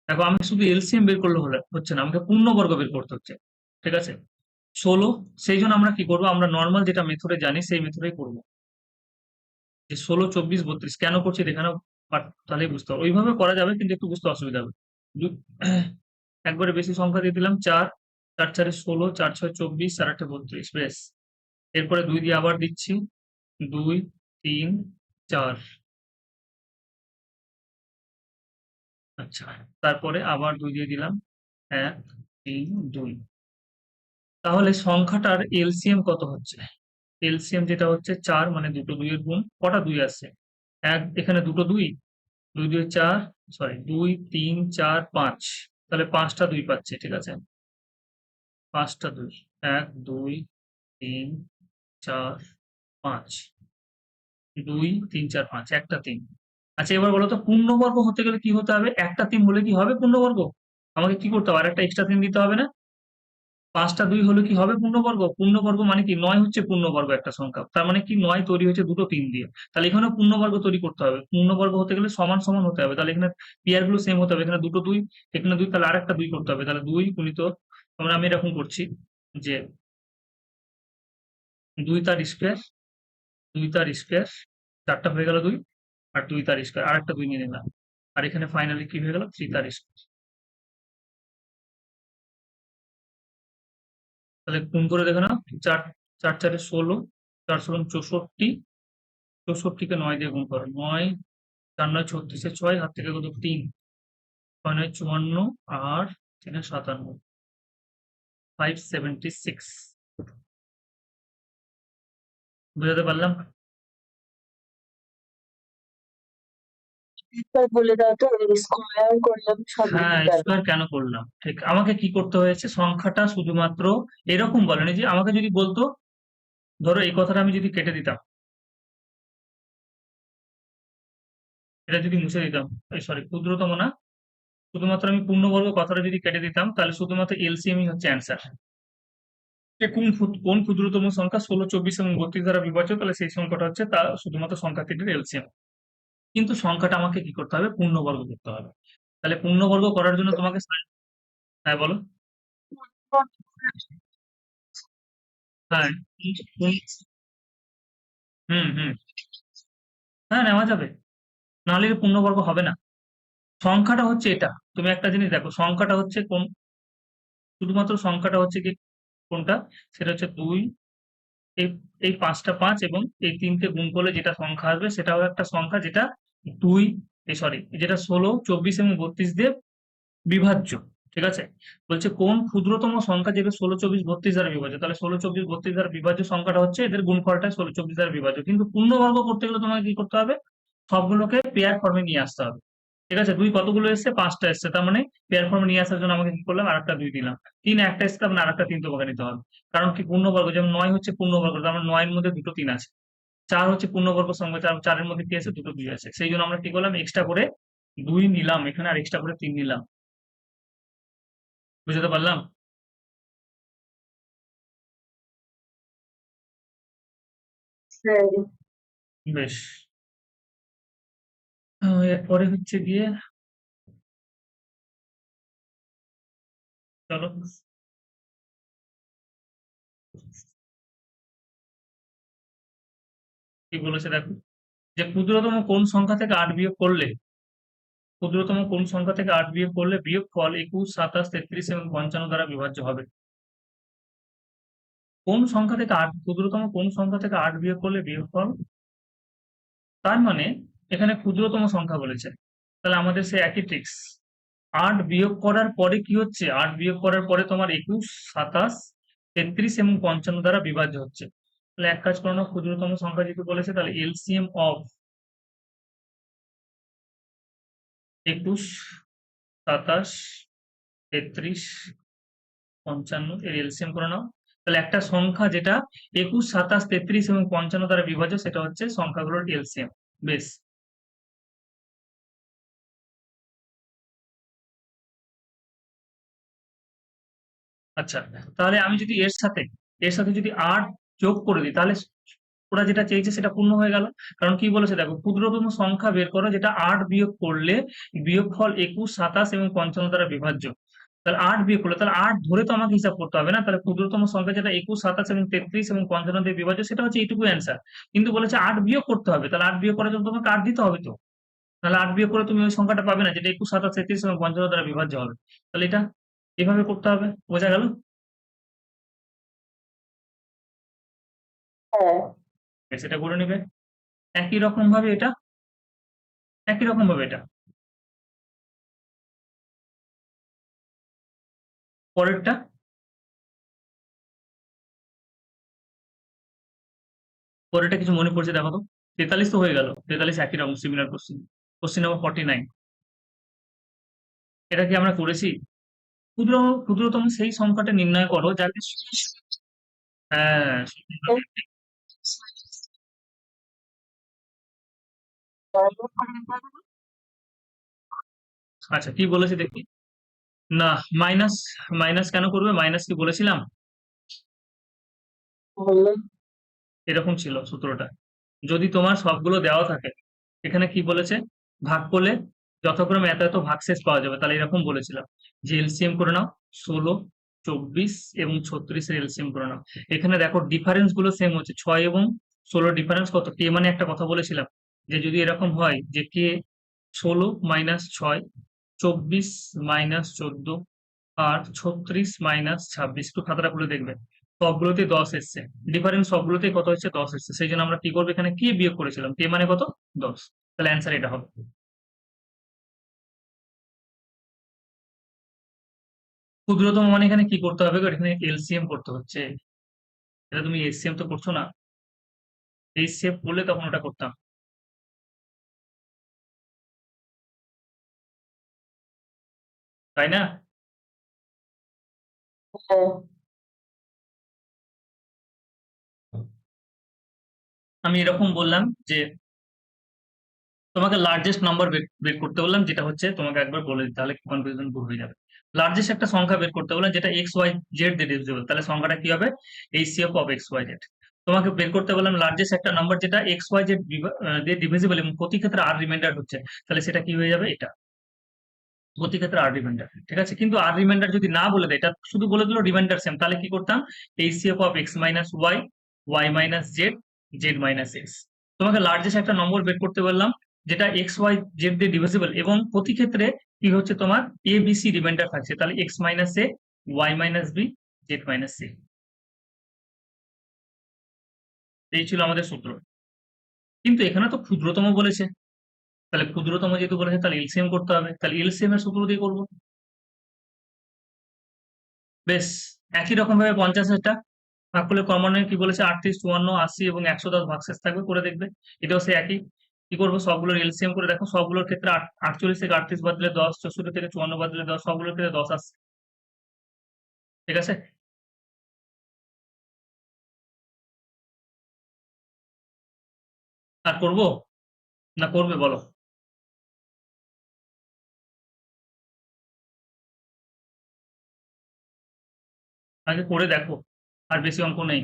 দেখো আমি শুধু এলসিএম বের করলে হচ্ছে না, আমাকে পূর্ণবর্গ বের করতে হচ্ছে। ঠিক আছে, 16, সেই জন্য আমরা কি করবো, আমরা নর্মাল যেটা মেথডে জানি সেই মেথডেই করবো। যে 16, 24, 32 কেন করছি দেখানো, তাহলেই বুঝতে হবে। ওইভাবে করা যাবে কিন্তু একটু বুঝতে অসুবিধা হবে। একবারে বেশি সংখ্যা দিয়ে দিলাম 4, 4 4 16, 4 6 24, 4 8 32। বেশ, এরপরে 2 দিয়ে আবার দিচ্ছি, 2 3 4। আচ্ছা, তারপরে আবার 2 দিয়ে দিলাম, 1 3 2। তাহলে সংখ্যাটার এলসিএম কত হচ্ছে? এলসিএম যেটা হচ্ছে 4, মানে দুটো 2 এর গুণ। কটা 2 আসছে? এক, এখানে দুটো 2, 2 2 4, সরি 2 3 4 5, তাহলে 5টা 2 পাচ্ছে। ঠিক আছে, 5টা 2, 1 2 3 4 5, 2 3 4 5, একটা 3। আচ্ছা এবার বলো তো, পূর্ণবর্গ হতে গেলে কি হতে হবে? একটা 3 হলে কি হবে পূর্ণবর্গ? আমাকে কি করতে হবে, আর একটা এক্সট্রা 3 দিতে হবে না? 5টা 2 হলে কি হবে পূর্ণবর্গ? পূর্ণবর্গ মানে কি, 9 হচ্ছে পূর্ণবর্গ একটা সংখ্যা, তার মানে কি 9 তৈরি হয়েছে দুটো 3 দিয়ে। তাহলে এখানে পূর্ণবর্গ তৈরি করতে হবে, পূর্ণবর্গ হতে গেলে সমান সমান হতে হবে, তাহলে এখানে পেয়ার গুলো সেম হতে হবে। এখানে দুটো 2, এখানে 2, তাহলে আর একটা 2 করতে হবে, তাহলে 2 গুণিত, আমি এরকম করছি যে 2 তার স্কোয়ার, 2 তার স্কোয়ার, 4টা হয়ে গেল 2, আর 2 তার স্কোয়ার, আর একটা 2 নিয়ে নিলাম, আর এখানে ফাইনালি কি হয়ে গেল, 3 তার স্কোয়ার। তাহলে গুণ করে দেখো না, 4 4 4 16, 4 16 64, 64কে 9 দিয়ে গুণ করো, 9 4 9 36, 6 হাত থেকে কত 3, 6 9 54, আর 3 57, 576। বুঝাতে পারলাম? একবার বলে দাও তো, স্কোয়ার করলাম সব হ্যাঁ, লিখতে পারবো। স্কোয়ার কেন করলাম, ঠিক আমাকে কি করতে হয়েছে, সংখ্যাটা শুধুমাত্র এরকম বলেনি। যে আমাকে যদি বলতো, ধরো এই কথাটা আমি যদি কেটে দিতাম, এটা যদি মুছে দিতাম, সরি ক্ষুদ্রতম না, শুধুমাত্র আমি পূর্ণবর্গ কথাটা যদি কেটে দিতাম, তাহলে শুধুমাত্র এলসিএমই হচ্ছে অ্যান্সার। কোন ক্ষুদ্রতম সংখ্যা 16, 24 এবং 32 দ্বারা বিভাজ্য, তাহলে সেই সংখ্যাটা হচ্ছে তা শুধুমাত্র সংখ্যা তিনটির এলসিএম। কিন্তু সংখ্যাটা আমাকে কি করতে হবে, পূর্ণবর্গ করতে হবে। তাহলে পূর্ণবর্গ করার জন্য তোমাকে হ্যাঁ বলো। হ্যাঁ, হুম হুম, হ্যাঁ নেওয়া যাবে, নাহলে এর পূর্ণবর্গ হবে না। সংখ্যাটা হচ্ছে এটা, তুমি একটা জিনিস দেখো, সংখ্যাটা হচ্ছে কোন, শুধুমাত্র সংখ্যাটা হচ্ছে কি কোনটা, সেটা হচ্ছে 2, এই এই 5টা 5 এবং এই 3টে গুণ করলে যেটা সংখ্যা আসবে সেটাও একটা সংখ্যা, যেটা 2, সরি যেটা 16, 24 এবং 32 দিয়ে বিভাজ্য। ঠিক আছে, বলছে কোন ক্ষুদ্রতম সংখ্যা যেটা 16, 24, 32 দ্বারা বিভাজ্য, তাহলে 16, 24, 32 দ্বারা বিভাজ্য সংখ্যাটা হচ্ছে এদের গুণফলটা 16, 24 দ্বারা বিভাজ্য। কিন্তু পূর্ণবর্গ করতে গেলে তোমাকে কি করতে হবে, সবগুলোকে পেয়ার ফর্মে নিয়ে আসতে হবে। ঠিক আছে, 2 কতগুলো এসছে, 5টা এসছে, তার মানে পেয়ার ফর্মে নিয়ে আসার জন্য আমাকে কি করলাম, আর একটা 2 দিলাম। 3 একটা এসছে, তার মানে আর একটা 3 তোমাকে নিতে হবে। কারণ কি পূর্ণবর্গ, যেমন 9 হচ্ছে পূর্ণবর্গ, তার মানে 9 এর মধ্যে দুটো 3 আছে। 4 হচ্ছে পূর্ণবর্গ সংখ্যা, 4 এর মধ্যে কি আছে, দুটো 2 আছে। সেই জন্য আমরা কি করলাম, এক্সট্রা করে 2 নিলাম এখানে, আর এক্সট্রা করে 3 নিলাম। বুঝতে পারলাম? হ্যাঁ। বেশ। এরপরে হচ্ছে গিয়ে চলো কি বলেছে দেখো, যে ক্ষুদ্রতম কোন সংখ্যা থেকে 8 বিয়োগ করলে বিয়োগফল 21, 27, 33 এবং 55 দ্বারা বিভাজ্য হবে। কোন সংখ্যা থেকে ক্ষুদ্রতম কোন সংখ্যা থেকে 8 বিয়োগ করলে বিয়োগফল, তার মানে এখানে ক্ষুদ্রতম সংখ্যা বলেছে, তাহলে আমাদের সে একই ট্রিক্স। 8 বিয়োগ করার পরে কি হচ্ছে, 8 বিয়োগ করার পরে তোমার 21, 27, 33 এবং 55 দ্বারা বিভাজ্য হচ্ছে। তাহলে এক কাজ করো না, ক্ষুদ্রতম সংখ্যা যেহেতু বলেছে তাহলে এলসিএম অফ 21, 27, 33, 55 এর এলসিএম করে নাও। তাহলে একটা সংখ্যা যেটা 21, 27, 33 এবং 55 দ্বারা বিভাজ্য সেটা হচ্ছে সংখ্যাগুলোর এলসিএম। বেশ, আচ্ছা, তাহলে আমি যদি এর সাথে যদি 8 যোগ করে দিই তাহলে ওরা যেটা চেয়েছে সেটা পূর্ণ হয়ে গেল। কারণ কি বলেছে দেখো, ক্ষুদ্রতম সংখ্যা বের করো যেটা 8 বিয়োগ করলে বিয়োগফল 21, 27 এবং 55 দ্বারা বিভাজ্য। তাহলে 8 বিয়োগ করলে, তাহলে 8 ধরে তো আমাকে হিসাব করতে হবে না, তাহলে ক্ষুদ্রতম সংখ্যা যেটা 21, 27 এবং 33 এবং 55 দিয়ে বিভাজ্য সেটা হচ্ছে এইটুকু অ্যান্সার। কিন্তু বলেছে 8 বিয়োগ করতে হবে, তাহলে 8 বিয়োগ করার জন্য তোমাকে 8 দিতে হবে তো। তাহলে 8 বিয়োগ করে তুমি ওই সংখ্যাটা পাবে না যেটা 21, 27, 33 এবং 55 দ্বারা বিভাজ্য হবে। তাহলে এটা এভাবে করতে হবে, বোঝা গেল? হ্যাঁ। সেটা করে নিবে। একই রকম ভাবে এটা, একই রকম ভাবে এটা পরেরটা। পরেরটা কিছু মনে পড়ছে দেখো তো, 43 তো হয়ে গেল, 43 একই রকম সিমিলার কোশ্চেন। কোশ্চেন নাম্বার 49, এটা কি আমরা করেছি? ক্ষুদ্র ক্ষুদ্রতম সেই সংখ্যাটা নির্ণয় করো যাকে, হ্যাঁ, আচ্ছা কি বলেছে দেখি। না, মাইনাস, মাইনাস কেন করবে, মাইনাস কি বলেছিলাম? বললে এরকম ছিল সূত্রটা, যদি তোমার সবগুলো দেওয়া থাকে, এখানে কি বলেছে, ভাগ করলে যথাক্রমে এত এত ভাগশেষ পাওয়া যাবে, তাহলে এরকম বলেছিলাম যে এলসিএম করে নাও 16, 24 এবং 36 এর এলসিএম করে নাও। এখানে দেখো ডিফারেন্স গুলো সেম হচ্ছে, 6 এবং 16 ডিফারেন্স কত, কে মানে একটা কথা বলেছিলাম যে যদি এরকম হয় যে কে 16 মাইনাস 6, 24 মাইনাস 14 আর 36 মাইনাস 26, একটু খাতাটা খুলে দেখবে সবগুলোতে 10 এসছে, ডিফারেন্স সবগুলোতেই কত হচ্ছে, 10 এসছে। সেই জন্য আমরা কি করবো, এখানে কে বিয়োগ করেছিলাম, কে মানে কত, 10। তাহলে অ্যান্সার এটা হবে। ক্ষুদ্রতম মানে এখানে কি করতে হবে গো? এখানে এলসিএম করতে হচ্ছে, এটা তুমি এসসিএম তো করছো না, এইচসিএফ করলে তখন ওটা করতাম, তাই না? হ্যাঁ। আমি এরকম বললাম যে তোমাকে লার্জেস্ট নাম্বার বের করতে বললাম, যেটা হচ্ছে তোমাকে একবার বলে দিই তাহলে কনফিউশন দূর হয়ে যাবে। লার্জেস্ট একটা সংখ্যা বের করতে বললাম যেটা এক্স ওয়াই জেড দিয়ে ডিভিজিবল, তাহলে সংখ্যাটা কি হবে, HCF of x y z. তোমাকে বের করতে বললাম লার্জেস্ট একটা নাম্বার যেটা এক্স ওয়াই জেড দিয়ে ডিভিজিবল এবং প্রতি ক্ষেত্রে আর রিমাইন্ডার হচ্ছে, তাহলে সেটা কি হয়ে যাবে, এটা প্রতি ক্ষেত্রে আর রিমাইন্ডার। ঠিক আছে, কিন্তু আর রিমাইন্ডার যদি না বলে দেয়, এটা শুধু বলে দিল রিমাইন্ডার সেম, তাহলে কি করতাম, HCF of x minus Y, Y minus z, z minus x. তোমাকে লার্জেস্ট একটা নম্বর বের করতে বললাম যেটা এক্স ওয়াই জেড দিয়ে ডিভিজিবল এবং প্রতি ক্ষেত্রে কি হচ্ছে তোমার এ বি সি রিমাইন্ডার থাকছে, তাহলে X minus A, Y minus B, Z minus C. এই ছিল আমাদের সূত্র। কিন্তু এখানে তো ক্ষুদ্রতম বলেছে, তাহলে ক্ষুদ্রতম যেহেতু বলেছে তাহলে এলসিএম করতে হবে, তাহলে এলসিএম এর সূত্র দিয়ে করবো। বেশ, একই রকম ভাবে 50 ভাগ করলে ক্রমান্বয়ে কি বলেছে, 38, 54, 80 এবং 110 ভাগশেষ থাকবে, করে দেখবে। এটাও সে একই, কি করবো, সবগুলোর এলসিএম করে দেখো, সবগুলোর ক্ষেত্রে 48 থেকে 38 বাদ দিলে 10, 64 থেকে 54 বাদ দিলে 10, সবগুলোর ক্ষেত্রে 10 আসছে। ঠিক আছে, আর করবো না করবে বলো? আগে করে দেখো, আর বেশি অঙ্ক নেই,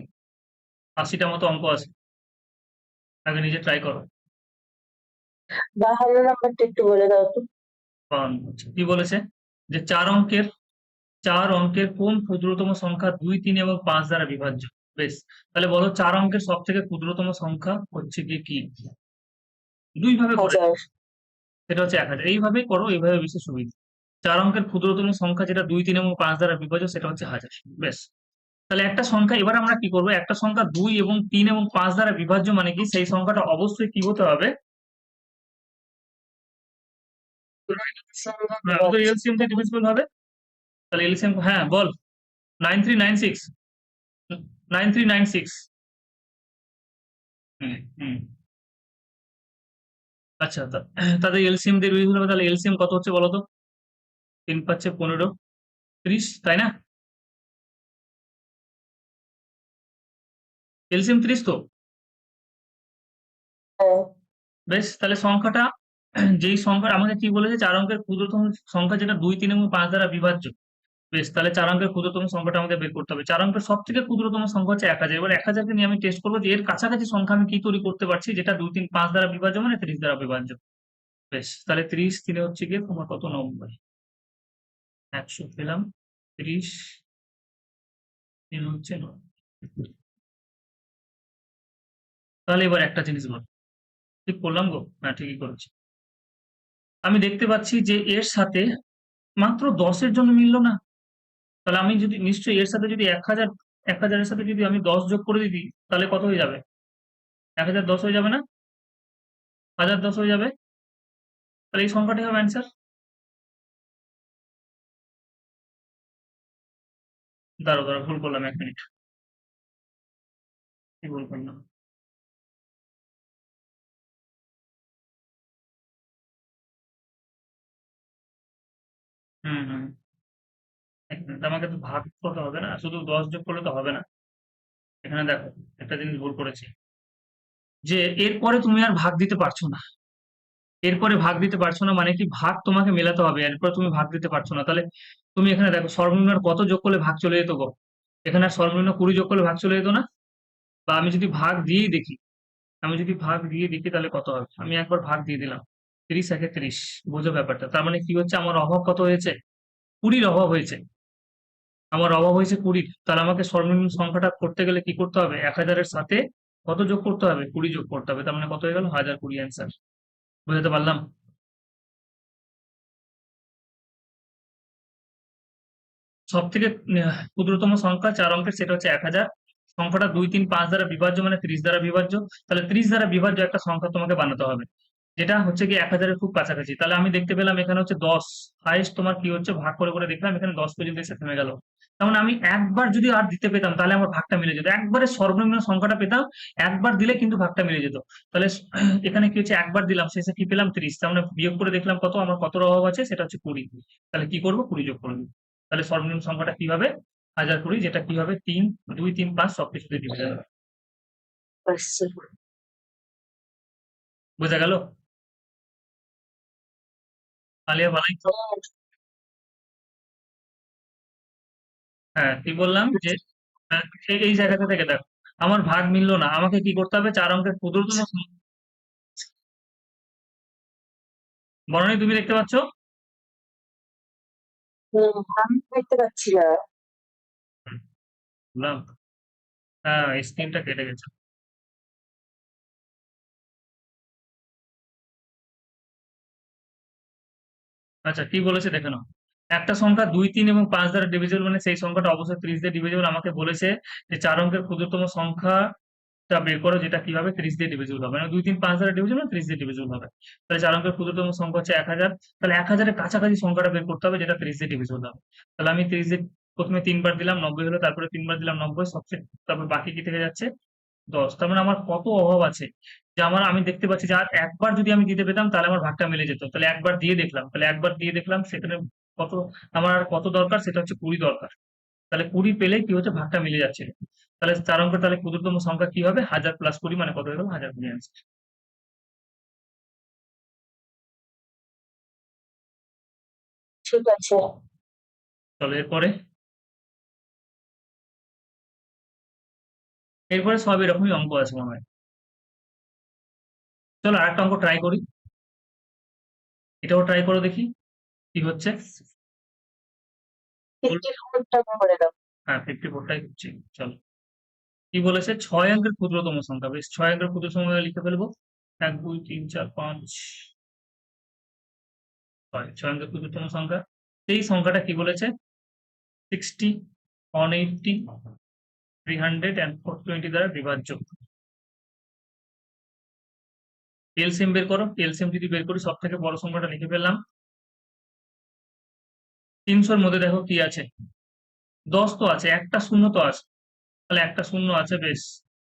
80টা মতো অঙ্ক আছে, আগে নিজে ট্রাই করো। 52 নাম্বারটা একটু বলে দাও তো। কি বলেছে, যে 4 অঙ্কের 4 অঙ্কের কোন ক্ষুদ্রতম সংখ্যা 2, 3 এবং 5 দ্বারা বিভাজ্য? বেশ, তাহলে বলো 4 অঙ্কের সব থেকে ক্ষুদ্রতম সংখ্যা হচ্ছে কি? দুই ভাবে করে, 1000। সেটা হচ্ছে 1000। এইভাবেই করো, এইভাবে বেশি সুবিধা। 4 অঙ্কের ক্ষুদ্রতম সংখ্যা যেটা 2, 3 এবং 5 দ্বারা বিভাজ্য সেটা হচ্ছে 1000। বেশ, তাহলে একটা সংখ্যা এবার আমরা কি করবো, একটা সংখ্যা 2 এবং 3 এবং 5 দ্বারা বিভাজ্য মানে কি, সেই সংখ্যাটা অবশ্যই কি হতে হবে, আমাদের এলসিএম দিয়ে ডিভিজিবল হবে। তাহলে এলসিএম, হ্যাঁ বল। 9396, 9396। হুম হুম। আচ্ছা, তাদের এলসিএম দিয়ে ডিভিজিবল হবে, তাহলে এলসিএম কত হচ্ছে বলো তো? 3 5 15, 30, তাই না? এলসিএম 30 তো। হ্যাঁ, বেশ, তাহলে সংখ্যাটা যেই সংখ্যা আমাকে কি বলেছে, 4 অঙ্কের ক্ষুদ্রতম সংখ্যা যেটা 2, 3 এবং 5 দ্বারা বিভাজ্য। বেশ, তাহলে 4 অঙ্কের ক্ষুদ্রতম সংখ্যাটা আমাদের বের করতে হবে। 4 অঙ্কের সবথেকে ক্ষুদ্রতম সংখ্যা হচ্ছে 1000। এবার 1000 কে নিয়ে আমি টেস্ট করবো যে এর কাছাকাছি সংখ্যা আমি কি তৈরি করতে পারছি, যেটা 2, 3, 5 দ্বারা বিভাজ্য মানে 30 দ্বারা বিভাজ্য। বেশ, তাহলে 30 3 হচ্ছে গিয়ে তোমার কত, 90। 100 পেলাম, 30 3 হচ্ছে 90। তাহলে এবার একটা জিনিস বল, ঠিক করলাম গো? হ্যাঁ, ঠিকই করেছি। আমি দেখতে পাচ্ছি যে এর সাথে মাত্র 10 এর জন্য মিললো না। তাহলে আমি যদি নিশ্চয়ই এর সাথে যদি 1000, 1000 এর সাথে যদি আমি 10 যোগ করে দিই, তাহলে কত হয়ে যাবে? 1010 হয়ে যাবে না? 1010 হয়ে যাবে। তাহলে এই সংখ্যাটাই হবে অ্যান্সার। দাঁড়াও দাঁড়াও, ভুল করলাম, 1 মিনিট। কি ভুল করলাম? হুম হুম। 1 মিনিট, আমাকে তো ভাগ করতে হবে না, শুধু 10 যোগ করলে তো হবে না। এখানে দেখো, একটা জিনিস ভুল করেছি, যে এরপরে তুমি আর ভাগ দিতে পারছো না। এরপরে ভাগ দিতে পারছো না মানে কি, ভাগ তোমাকে মেলাতে হবে, এরপর তুমি ভাগ দিতে পারছো না। তাহলে তুমি এখানে দেখো সর্বনিম্ন আর কত যোগ করলে ভাগ চলে যেত গো? এখানে আর সর্বনিম্ন 20 যোগ করলে ভাগ চলে যেত না? বা আমি যদি ভাগ দিয়েই দেখি, আমি যদি ভাগ দিয়ে দেখি তাহলে কত হবে? আমি একবার ভাগ দিয়ে দিলাম, 30 একে 30। বোঝো ব্যাপারটা? তার মানে কি হচ্ছে, আমার অভাব কত হয়েছে? 20 অভাব হয়েছে। আমার অভাব হয়েছে 20। তাহলে আমাকে সর্বনিম্ন সংখ্যাটা করতে গেলে কি করতে হবে, 1000 এর সাথে কত যোগ করতে হবে? 20 যোগ করতে হবে। তার মানে কত হয়ে গেল? 1020 অ্যান্সার। বুঝাতে পারলাম? সব থেকে ক্ষুদ্রতম সংখ্যা 4 অঙ্কের, সেটা হচ্ছে 1000। সংখ্যাটা 2, 3, 5 দ্বারা বিভাজ্য মানে 30 দ্বারা বিভাজ্য। তাহলে 30 দ্বারা বিভাজ্য একটা সংখ্যা তোমাকে বানাতে হবে, যেটা হচ্ছে কি 1000 এর খুব কাছাকাছি। তাহলে আমি দেখতে পেলাম এখানে হচ্ছে 10, হাইয়েস্ট তোমার কি হচ্ছে, ভাগ করে করে দেখলাম এখানে 10 পর্যন্ত এসে থেমে গেল। তার মানে আমি একবার যদি আর দিতে পেতাম তাহলে আমার ভাগটা মিলে যেত, একবারে সর্বনিম্ন সংখ্যাটা পেতাম, একবার দিলে কিন্তু ভাগটা মিলে যেত। তাহলে এখানে কি হচ্ছে, একবার দিলাম, শেষে কি পেলাম? 30। তার মানে বিয়োগ করে দেখলাম কত, আমার কত অভাব আছে, সেটা হচ্ছে 20। তাহলে কি করবো, 20 যোগ করবো। তাহলে সর্বনিম্ন সংখ্যাটা কি হবে? 1020, যেটা কি হবে, 3, 2, 3, 5 সবকিছুতে ডিভিশন হবে। আসছে। বোঝা গেল? আলিয়া বানাই তো। হ্যাঁ, কি বললাম যে এই জায়গাটা থেকে দেখো, আমার ভাগ মিললো না, আমাকে কি করতে হবে, 4 অঙ্কের ক্ষুদ্রতম বর্ণনী তুমি দেখতে পাচ্ছ? আমি দেখতে পাচ্ছি না। হুম, বললাম। হ্যাঁ, স্ক্রিনটা কেটে গেছে। আচ্ছা, কি বলেছে দেখে নাও। একটা সংখ্যা 2, 3 এবং 5 দ্বারা ডিভিজিবল মানে সেই সংখ্যাটা অবশ্যই 30 দিয়ে ডিভিজিবল। আমাকে বলেছে যে 4 অঙ্কের ক্ষুদ্রতম সংখ্যাটা বের করো, যেটা কি হবে, 30 দিয়ে ডিভিজিবল হবে। মানে 2, 3, 5 দ্বারা ডিভিজিবল মানে 30 দিয়ে ডিভিজিবল হবে। তাহলে 4 অঙ্কের ক্ষুদ্রতম সংখ্যা হচ্ছে 1000। তাহলে 1000 এর কাছাকাছি সংখ্যাটা বের করতে হবে, যেটা 30 দিয়ে ডিভিজিবল হবে। তাহলে আমি 30 দিয়ে প্রথমে 3 বার দিলাম, 90 হলো, তারপরে 3 বার দিলাম, 90 সবচেয়ে, তারপর বাকি কি থেকে যাচ্ছে, 10। তার মানে আমার কত অভাব আছে, যে আমি দেখতে পাচ্ছি যে আর একবার যদি আমি দিতে পেতাম তাহলে আমার ভাগটা মিলে যেত। তাহলে একবার দিয়ে দেখলাম, সেখানে কত, আমার আর কত দরকার, সেটা হচ্ছে 20 দরকার। তাহলে 20 পেলে কি হচ্ছে, ভাগটা মিলে যাচ্ছে। তাহলে 4 অঙ্কের তাহলে ক্ষুদ্রতম সংখ্যা কি হবে, 1000 প্লাস 20 মানে কত হয়ে গেল, 1020 অ্যান্সার। ঠিক আছে। চলো এরপরে, এরপরে সব এরকমই অঙ্ক আছে মনে হয়। চলো আরেকটা অঙ্ক ট্রাই করি, এটাও ট্রাই করো দেখি কি হচ্ছে। 54টা করে দাও। হ্যাঁ 54টাই হচ্ছে। চলো কি বলেছে 6 অঙ্কের ক্ষুদ্রতম সংখ্যা। বেশ 6 অঙ্কের ক্ষুদ্রতম সংখ্যা লিখে ফেলবো 1 2 3 4 5 6 অঙ্কের ক্ষুদ্রতম সংখ্যা। সেই সংখ্যাটা কি বলেছে 60 180 300 and 420 দ্বারা বিভাজ্য। এলসিএম বের করো। এলসিএম যদি বের করি সব থেকে বড় সংখ্যাটা লিখে ফেললাম 300 এর মধ্যে দেখো কি আছে 10 তো আছে, একটা শূন্য তো আছে, তাহলে একটা শূন্য আছে। বেশ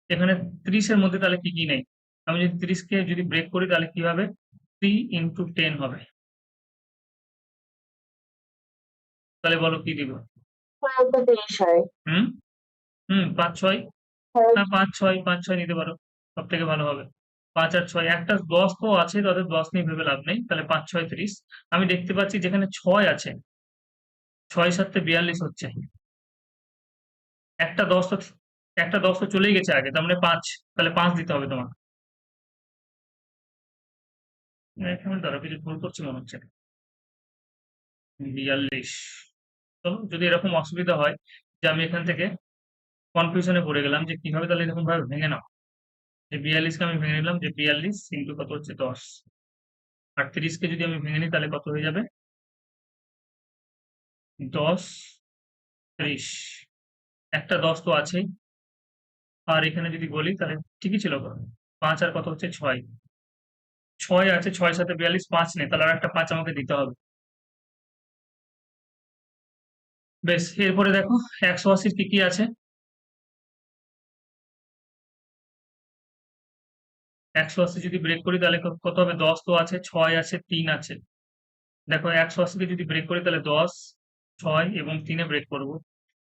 এখানে 30 এর মধ্যে তাহলে কি কি নেই, আমি যদি 30 কে যদি ব্রেক করি তাহলে কি হবে 3 into 10 হবে। তাহলে বলো কি দিব? ওটা 30 হয়। হুম হুম 5 6 হ্যাঁ, হ্যাঁ 5 6 নিতে পারো, সব থেকে ভালো হবে। 5 আর 6 একটা 10 তো আছে, তাদের 10 নিয়ে ভেবে লাভ নেই, তাহলে 5 6 30। আমি দেখতে পাচ্ছি যেখানে 6 আছে 6 7 42 হচ্ছে, একটা 10 তো একটা 10 তো চলেই গেছে আগে, তার মানে 5, তাহলে 5 দিতে হবে তোমার। এখানে ধরো কিছু ভুল করছি মনে হচ্ছে 42। চলো যদি এরকম অসুবিধা হয় যে আমি এখান থেকে কনফিউশনে পড়ে গেলাম যে কিভাবে, তাহলে এরকম ভাবে ভেঙে নাও যে 42 কে আমি ভেঙে নিলাম যে 42 ইন্টু কত হচ্ছে 10, আর 30 কে যদি আমি ভেঙে নিই তাহলে কত হয়ে যাবে 10 30, একটা 10 তো আছেই। আর এখানে যদি বলি তাহলে ঠিকই ছিল, 5 আর কত হচ্ছে 6, 6 আছে, 6 সাথে 42, 5 নেই, তাহলে আর একটা 5 আমাকে দিতে হবে। বেশ এরপরে দেখো 180 কি কি আছে। 180 যদি ব্রেক করি তাহলে কত হবে 10 তো আছে, 6 আছে, 3 আছে। দেখো 180 কে যদি ব্রেক করি তাহলে 10 6 এবং 3 ব্রেক করবো,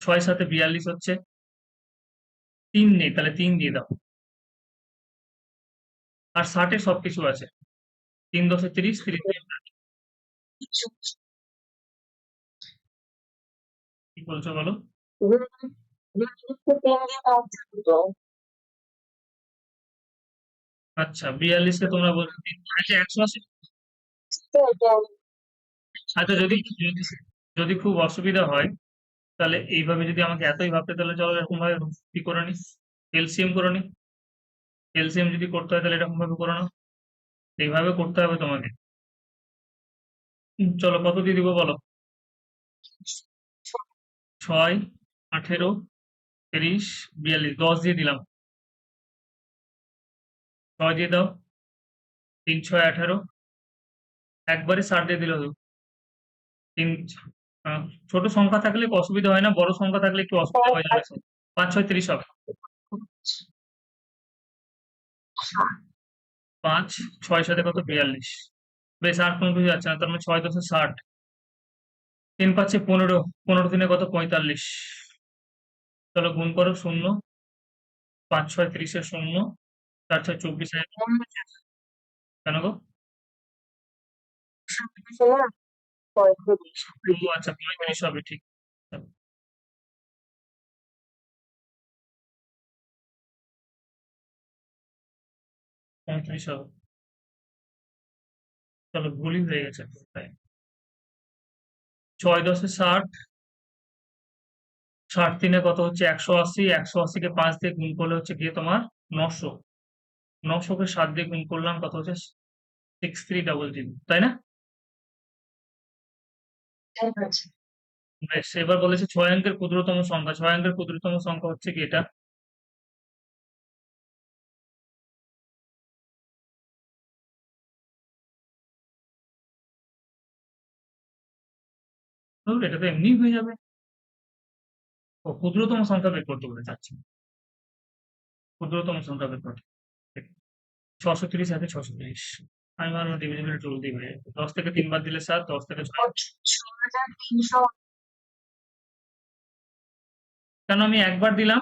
6 সাথে 42 হচ্ছে, 3 নেই তাহলে 3 দিয়ে দাও। আর 60 এর সবকিছু আছে, 3 10 30, 30 দিয়ে 60। কি বলছো বলো? হুম, হুম, 3 দিয়ে দাও তো। আচ্ছা 42 কে তোমরা বলছো আচ্ছা 180। তো এটা আচ্ছা যদি যদি যদি খুব অসুবিধা হয় তাহলে এইভাবে যদি আমাকে এতই ভাবতে, তাহলে চলো এরকম ভাবে কি করে নি, এলসিএম করে নি। এলসিএম যদি করতে হয় তাহলে এরকম ভাবে করো না, এইভাবে করতে হবে তোমাকে। চলো কত দিয়ে দিব বলো? 6 18 30 42, 10 দিয়ে দিলাম। 6 দিয়ে দাও, 3 6 18, একবারে 60 দিয়ে দিল। তিন আহ, ছোট সংখ্যা থাকলে অসুবিধা হয় না, বড় সংখ্যা থাকলে একটু অসুবিধা হয়ে যাবে। 5 6 30 হবে। 5 6 সাথে কত 42। বেশ আর কোনো কিছু যাচ্ছে না, তার মানে 6 10 60, 3 5 15, 15 দিনে কত 45। চলো গুণ করো, শূন্য 5 6 30 এর শূন্য, 4 6 24 কেন গো? না, 35। ও আচ্ছা 35 হবে, ঠিক। 35 হবে। চলো ভুলই হয়ে গেছে পুরোটাই। 6 10 60, 60 3 কত হচ্ছে 180, 180 কে 5 দিয়ে গুণ করলে হচ্ছে গিয়ে তোমার 900, 900 কে 7 দিয়ে গুণ করলাম কত হচ্ছে 6300, তাই না? ঠিক আছে। বেশ এবার বলেছে 6 অঙ্কের ক্ষুদ্রতম সংখ্যা। 6 অঙ্কের ক্ষুদ্রতম সংখ্যা হচ্ছে কি এটা? ধুর, এটা তো এমনি হয়ে যাবে। ও ক্ষুদ্রতম সংখ্যা বের করতে বলে চাচ্ছি, ক্ষুদ্রতম সংখ্যা বের করতে। 630 আছে 630, আমি ভাবলাম ডিভিজিবল জলদি হয়ে যাবে। 10 থেকে 3 বার দিলে 7, 10 থেকে 6, 6300। কেন আমি একবার দিলাম?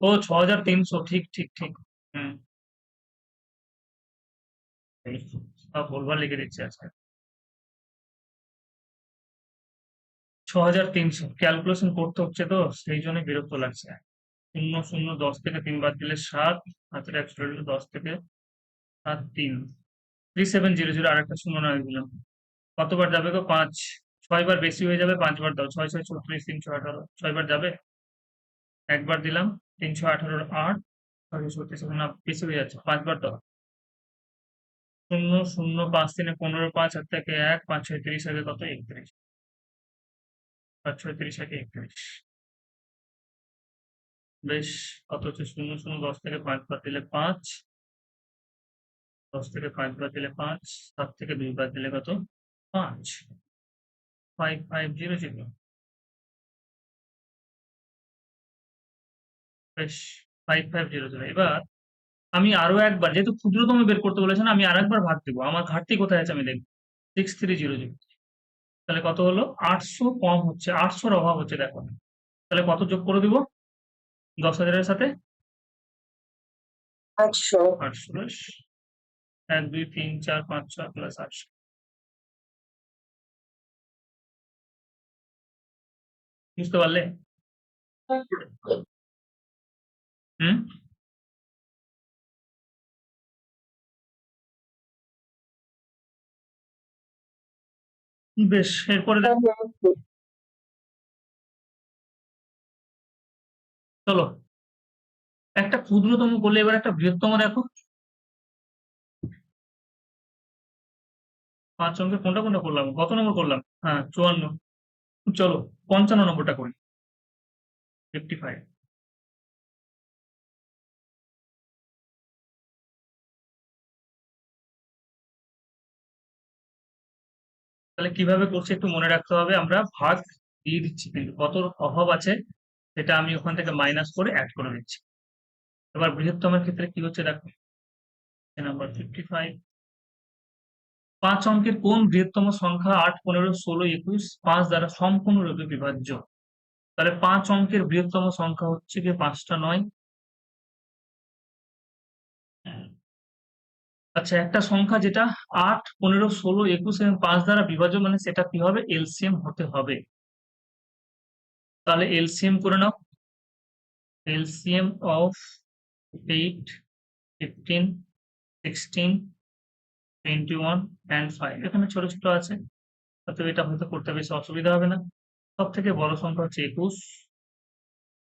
ও 6300, ঠিক ঠিক ঠিক। হুম সব ভুলভাল লিখে দিচ্ছি আজকে। 6300 ক্যালকুলেশন করতে হচ্ছে তো সেই জন্য বিরক্ত লাগছে। 0 0 10 থেকে 3 বার দিলে 7, হাতের একশো 10 থেকে 7 3 3700, আর একটা শূন্য নয় দিলাম, কতবার যাবে গো 5 6 বার বেশি হয়ে যাবে, 5 বার দাও। 6 6 36 318, 6 বার যাবে? একবার দিলাম, 318 8 6 36, না বেশি হয়ে যাচ্ছে, 5 বার দাও। 0 0 5 3 15, 5 হাত থেকে 1, 5 6 30, আগে কত? 31, 5 6 30 আগে 31। বেশ, কত হচ্ছে? 0 0 10 থেকে 5 বার দিলে 5, 10 থেকে 5 বার দিলে 5, 7 থেকে 2 বার দিলে কত? 5, 5 5 0 0। বেশ, 5 5 0 0। এবার আমি আরো একবার, যেহেতু ক্ষুদ্রতম বের করতে বলেছে না, আমি আরেকবার ভাগ দেবো। আমার ঘাটতি কোথায় আছে আমি দেখবো। 6 3 0 0, তাহলে কত হলো? 800 কম হচ্ছে, 800 অভাব হচ্ছে, দেখো। তাহলে কত যোগ করে দিব 10,000 এর সাথে? 800। 800। বেশ, 1 2 3 4 5 6 প্লাস 800। বুঝতে পারলে? হুম। বেশ, এরপরে হ্যাঁ, হ্যাঁ, হ্যাঁ। চলো, একটা ক্ষুদ্রতম করলে এবার একটা বৃহত্তম দেখো। 5 অঙ্কের কোনটা কোনটা করলাম, কত নম্বর করলাম? হ্যাঁ, 54। চলো 55 নম্বরটা করি। 55। তাহলে কিভাবে করছি একটু মনে রাখতে হবে। আমরা ভাগ দিয়ে দিচ্ছি, কিন্তু কত অভাব আছে সেটা আমি ওখান থেকে মাইনাস করে অ্যাড করে দিচ্ছি। এবার বৃহত্তমের ক্ষেত্রে কি হচ্ছে দেখো, নাম্বার 55। 5 অঙ্কের কোন বৃহত্তম সংখ্যা 8 15 16 21 5 দ্বারা সম্পূর্ণরূপে বিভাজ্য? তাহলে 5 অঙ্কের বৃহত্তম সংখ্যা হচ্ছে কি 5টা 9। আচ্ছা, একটা সংখ্যা যেটা 8 15 16 21 এবং 5 দ্বারা বিভাজ্য, মানে সেটা কি হবে? এলসিএম হতে হবে। তাহলে এলসিএম করে নাও। এলসিএম অফ 8 15 16 21 and 5, এখানে ছোট ছোট আছে, অতএব এটা হয়তো করতে বেশি অসুবিধা হবে না। সব থেকে বড় সংখ্যা হচ্ছে 21,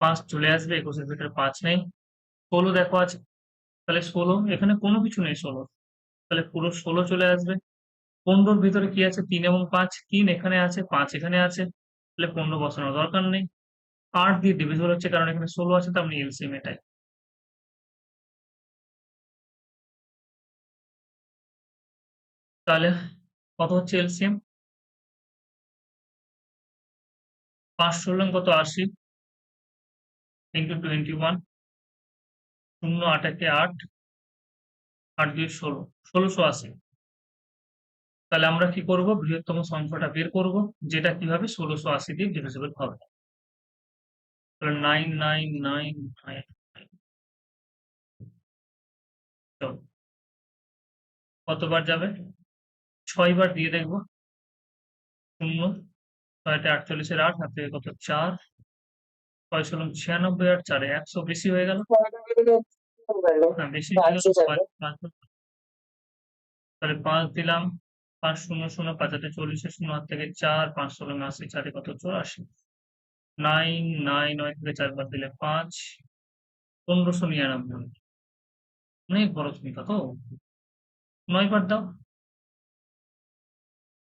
5 চলে আসবে, 21 এর ভিতরে 5 নেই। 16 দেখো আছে, তাহলে 16, এখানে কোনো কিছু নেই 16, তাহলে পুরো 16 চলে আসবে। 15 ভিতরে কি আছে? 3 এবং 5, 3 এখানে আছে, 5 এখানে আছে, তাহলে 15 বসানোর দরকার নেই। 8 দিয়ে ডিভিজিবল হচ্ছে কারণ এখানে 16 আছে, তার মানে এলসিএম এটাই। তাহলে কত হচ্ছে এলসিএম? 5 16 কত? 80 ইন্টু 21, 0 8 একে 8, 8 2 16, 1680। তাহলে আমরা কি করব? বৃহত্তম সংখ্যাটা বের করব, যেটা কিভাবে 1680 দিয়ে ডিভিজিবল হবে। তাহলে 9999, কতবার যাবে? 6 বার দিয়ে দেখবো। 0, 6 48 এর 8, হাত থেকে কত? 4, 6 96 আর 4 100, বেশি হয়ে গেল। হ্যাঁ, বেশি হয়ে গেল। তাহলে 5 দিলাম, 5 0 0 5 হাতে 40, 0 হাত থেকে 4, 5 16 80, 4 কত? 84। 9 9 9 থেকে 4 বার দিলে 5, 1599। অনেক বড় সংখ্যা তো, 9 বার দাও।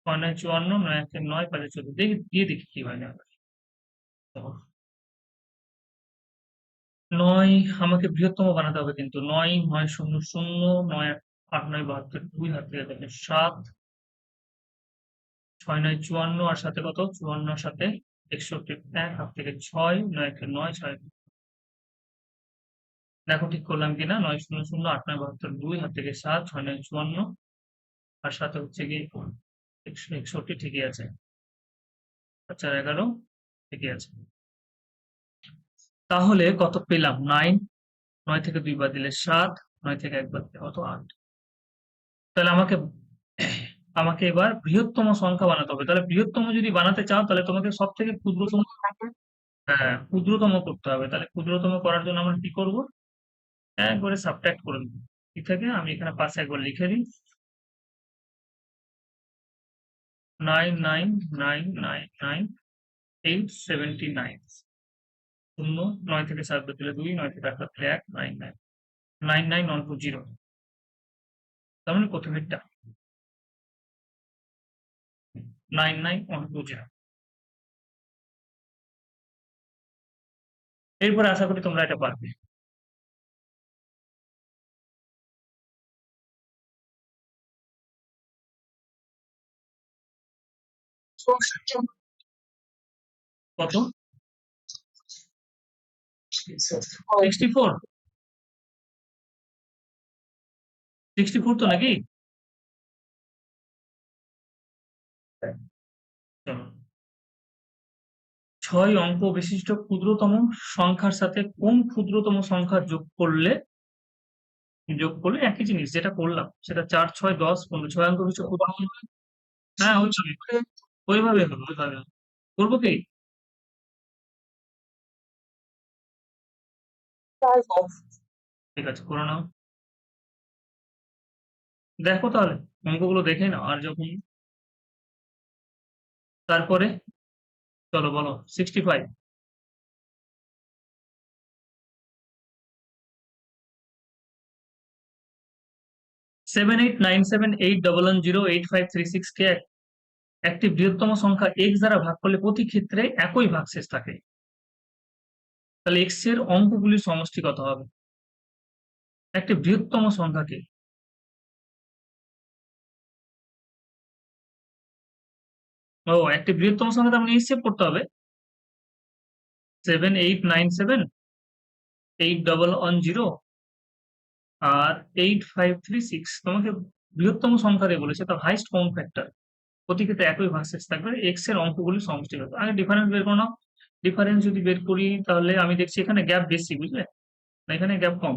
9 9 54, 9 1 9, 5 14, দেখি দিয়ে দেখি কি হয় না। 9 আমাকে বৃহত্তম বানাতে হবে, কিন্তু 9 9 0 0 9 8 9 72, 2 হাত থেকে দেখে 7, 6 9 54 আর সাথে কত? 54 আর সাথে 61, 1 হাত থেকে 6, 9 1 9 6। দেখো ঠিক করলাম কিনা। 9 0 0 8 9 72, 2 হাত থেকে 7, 6 9 54 আর সাথে হচ্ছে কি 61, ঠিকই আছে। 4 11 ঠিকই আছে। তাহলে কত পেলাম? 9, 9 থেকে 2 বার দিলে 7, 9 থেকে 1 বার দিলে কত? 8। তাহলে আমাকে এবার বৃহত্তম সংখ্যা বানাতে হবে। তাহলে বৃহত্তম যদি বানাতে চাও, তাহলে তোমাকে সব থেকে ক্ষুদ্রতম, হ্যাঁ, ক্ষুদ্রতম করতে হবে। তাহলে ক্ষুদ্রতম করার জন্য আমরা কি করব? একবারে সাবট্রাক্ট করে দেবো। ঠিক আছে, আমি এখানে পাশে একবার লিখে দিই। 999999879 শূন্য 9 থেকে 7 বাদ দিলে 2, 9 থেকে 8 বাদ দিলে 1, 9999120। তার মানে প্রথমেরটা 99120। এরপরে আশা করি তোমরা এটা পারবে। কত? 64? 64 তো নাকি? চলো। 6 অঙ্ক বিশিষ্ট ক্ষুদ্রতম সংখ্যার সাথে কোন ক্ষুদ্রতম সংখ্যা যোগ করলে একই জিনিস যেটা করলাম সেটা 4, 6, 10, 15 6 অঙ্ক বিশিষ্ট ক্ষুদ্রতম সংখ্যা। হ্যাঁ ওইভাবে হবে। করবো কি? ঠিক আছে, করে নাও। দেখো তাহলে অঙ্কগুলো দেখে নাও আর যখন তারপরে চলো বলো 65। 789781108536 কে একটি বৃহত্তম সংখ্যা x দ্বারা ভাগ করলে প্রতি ক্ষেত্রে একই ভাগশেষ থাকে। তাহলে x এর অঙ্কগুলির সমষ্টি কত হবে? একটি বৃহত্তম সংখ্যাকে একটি বৃহত্তম সংখ্যা তার মানে হিসেব করতে হবে 78978110 আর 8536। তোমাকে বৃহত্তম সংখ্যা দিয়ে বলেছে তার হাইস্ট কমন ফ্যাক্টর প্রতি ক্ষেত্রে একই ভাগশেষ থাকবে x এর অঙ্কগুলির সমষ্টি কত। আগে ডিফারেন্স বের করো নাও। ডিফারেন্স যদি বের করি তাহলে আমি দেখছি এখানে গ্যাপ বেশি, বুঝলে না এখানে গ্যাপ কম।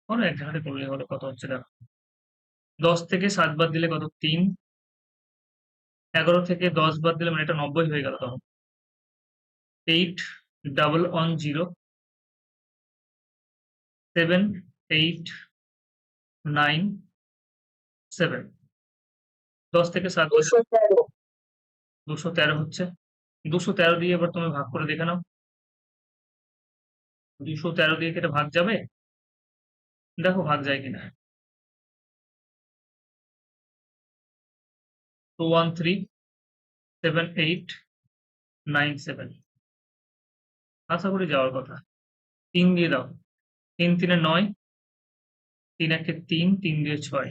ওরা এক জায়গাতে করলে হলো কত হচ্ছে দেখো। 10 থেকে 7 বাদ দিলে কত? 3। 11 থেকে 10 বাদ দিলে মানে এটা 90 হয়ে গেল তখন। 8110 7897। 10 থেকে 7 213 হচ্ছে। 213 দিয়ে এবার তুমি ভাগ করে দেখে নাও। 213 দিয়ে কি এটা ভাগ যাবে? দেখো ভাগ যায় কিনা। 2137897। আশা করি যাওয়ার কথা। 3 দিয়ে দাও। 3 3 9, 3 1 3, 3 2 6।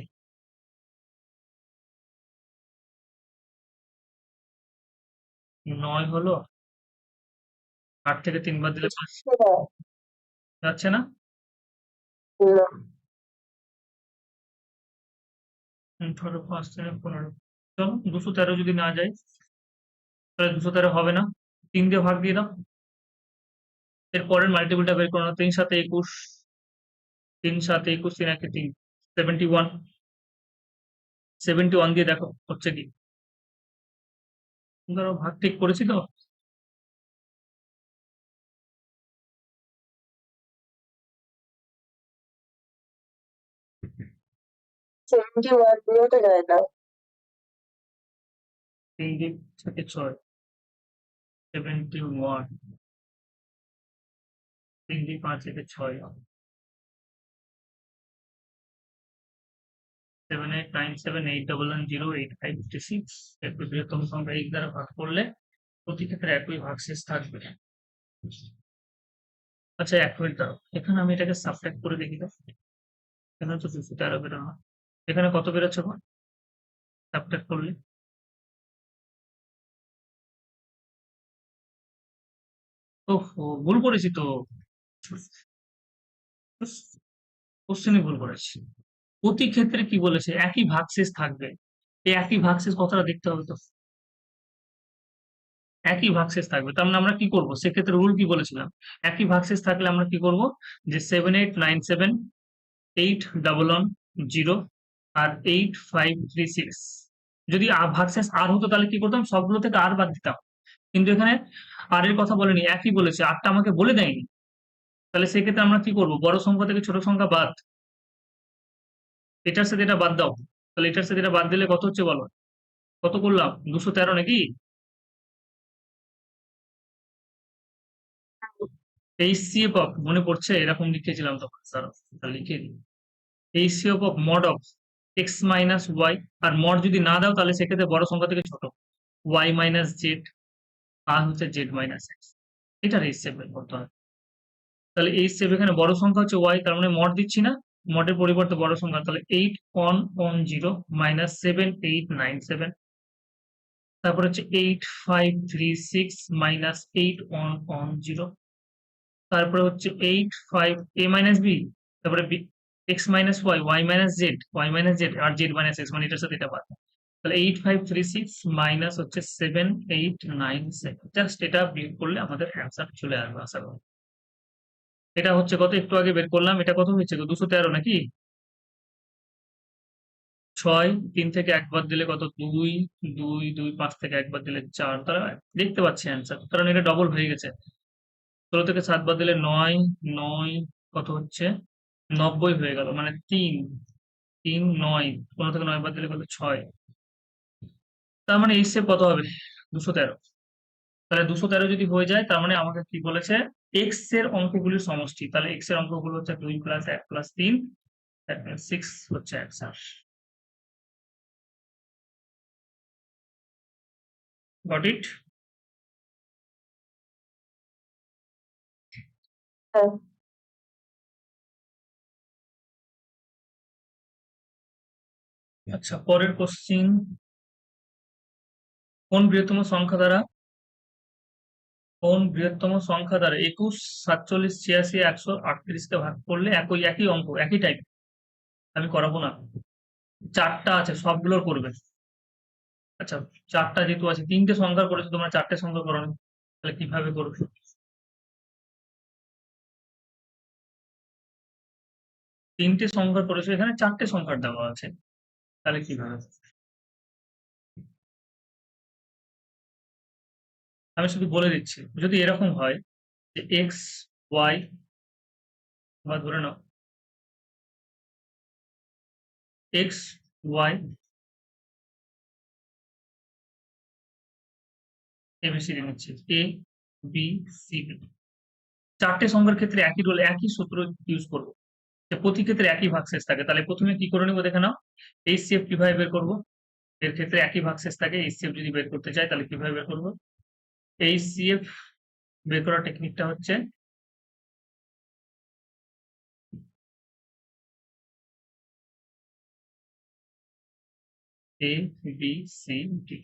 9 হলো। 8 থেকে 3 বাদ দিলে 5 যাচ্ছে না। ধরো 5 থেকে 15। চলো 213 যদি না যায় তাহলে 213 হবে না। 3 দিয়ে ভাগ দিয়ে দাও। এর পরের মাল্টিপলটা বের করো না। 3 7 21, 3 7 21, 3 1 3, 71। 71 দিয়ে দেখো হচ্ছে কি। ধরো ভাগ ঠিক করেছি তো। যায় না। 3 দিক থেকে 6, 71। 3 দিয়ে 5 থেকে 6, 789781108556। একটু বৃহত্তম সংখ্যা x দ্বারা ভাগ করলে প্রতি ক্ষেত্রে একই ভাগশেষ থাকবে। আচ্ছা 1 মিনিট দাঁড়াও, এখানে আমি এটাকে সাবট্রাক্ট করে দেখি তো। এখানে তো 213 বেরোনো, এখানে কত বেরোচ্ছে সাবট্রাক্ট করলে? ওহো ভুল করেছি তো, কোশ্চেনে ভুল করেছি। প্রতি ক্ষেত্রে কি বলেছে? একই ভাগশেষ থাকবে। এই একই ভাগশেষ কথাটা দেখতে হবে তো। একই ভাগশেষ থাকবে তার মানে আমরা কি করব? সেক্ষেত্রে রুল কি বলেছিলাম? একই ভাগশেষ থাকলে আমরা কি করব? যে 78978110 আর 8536 যদি ভাগশেষ আর হতো তাহলে কি করতাম? সবগুলো থেকে আর বাদ দিতাম। কিন্তু এখানে আর এর কথা বলেনি, একই বলেছে, আরটা আমাকে বলে দেয়নি। তাহলে সেক্ষেত্রে আমরা কি করব? বড় সংখ্যা থেকে ছোট সংখ্যা বাদ, এটার সাথে এটা বাদ দাও। তাহলে এটার সাথে এটা বাদ দিলে কত হচ্ছে বলো? কত করলাম? 213 নাকি? HCF অফ মনে পড়ছে এরকম লিখেছিলাম তখন স্যার, লিখে দিই। HCF of mod of x minus y, আর মড যদি না দাও তাহলে সেক্ষেত্রে বড় সংখ্যা থেকে ছোট, ওয়াই মাইনাস জেড আর হচ্ছে জেড মাইনাস এক্স, এটার HCF বের করতে হবে। তাহলে HCF এখানে বড় সংখ্যা হচ্ছে ওয়াই, তার মানে মড দিচ্ছি না, মডের পরিবর্তে বড় সংখ্যা, তাহলে 8110 মাইনাস 7897, তারপর হচ্ছে 8536 মাইনাস 8110, তারপরে হচ্ছে 85 a মাইনাস বি, তারপরে X minus Y, Y minus Z আর জেড মাইনাস এক্স, মানে এটার সাথে এটা বাদ। তাহলে 8536 মাইনাস হচ্ছে 7897, জাস্ট এটা বিয়োগ করলে আমাদের অ্যান্সার চলে আসবে আশা করি। এটা হচ্ছে কত, একটু আগে বের করলাম, এটা কত হয়েছে গো? 213 নাকি? 6, 3 থেকে একবার দিলে কত? 2, 2, 2, 5 থেকে একবার দিলে 4, তারা দেখতে পাচ্ছি অ্যান্সার, কারণ এটা ডবল হয়ে গেছে। 16 থেকে 7 বাদ দিলে 9, 9 কত হচ্ছে? 90 হয়ে গেল, মানে 3, 3, 9, 15 থেকে 9 বাদ দিলে কত? 6, তার মানে HCF কত হবে? 213। তাহলে 213 যদি হয়ে যায়, তার মানে আমাকে কি বলেছে? এক্স এর অঙ্কগুলির সমষ্টি, তাহলে এক্স এর অঙ্কগুলো হচ্ছে 2 প্লাস 1 প্লাস 3, 6 হচ্ছে অ্যান্সার। Got it? হ্যাঁ। আচ্ছা, পরের কোশ্চিন, কোন বৃহত্তম সংখ্যা দ্বারা 21, 47, 86, 138 কে ভাগ করলে একই অঙ্ক, একই টাইপ, আমি করাবো না, 4টা আছে সবগুলোর করবে। আচ্ছা, 4টা যেহেতু আছে, 3টে সংখ্যা করেছো তোমরা, 4টে সংখ্যা করো, তাহলে কিভাবে করবে? 3টে সংখ্যা করেছো, এখানে 4টে সংখ্যার দেওয়া আছে, তাহলে কিভাবে? আমি শুধু বলে দিচ্ছি, যদি এরকম হয় যে এক্স ওয়াই, বা ধরে নাও এক্স ওয়াই এবিসিডি নিচ্ছে, এ বি সি ডি, 4টে সংখ্যার ক্ষেত্রে একই রোল, একই সূত্র ইউজ করবো, যে প্রতি ক্ষেত্রে একই ভাগশেষ থাকে। তাহলে প্রথমে কি করে নেবো দেখে নাও, HCF কিভাবে বের করবো? এর ক্ষেত্রে একই ভাগশেষ থাকে, HCF যদি বের করতে চাই তাহলে কিভাবে বের করবো? HCF বের করার টেকনিকটা হচ্ছে এ বি সি ডি,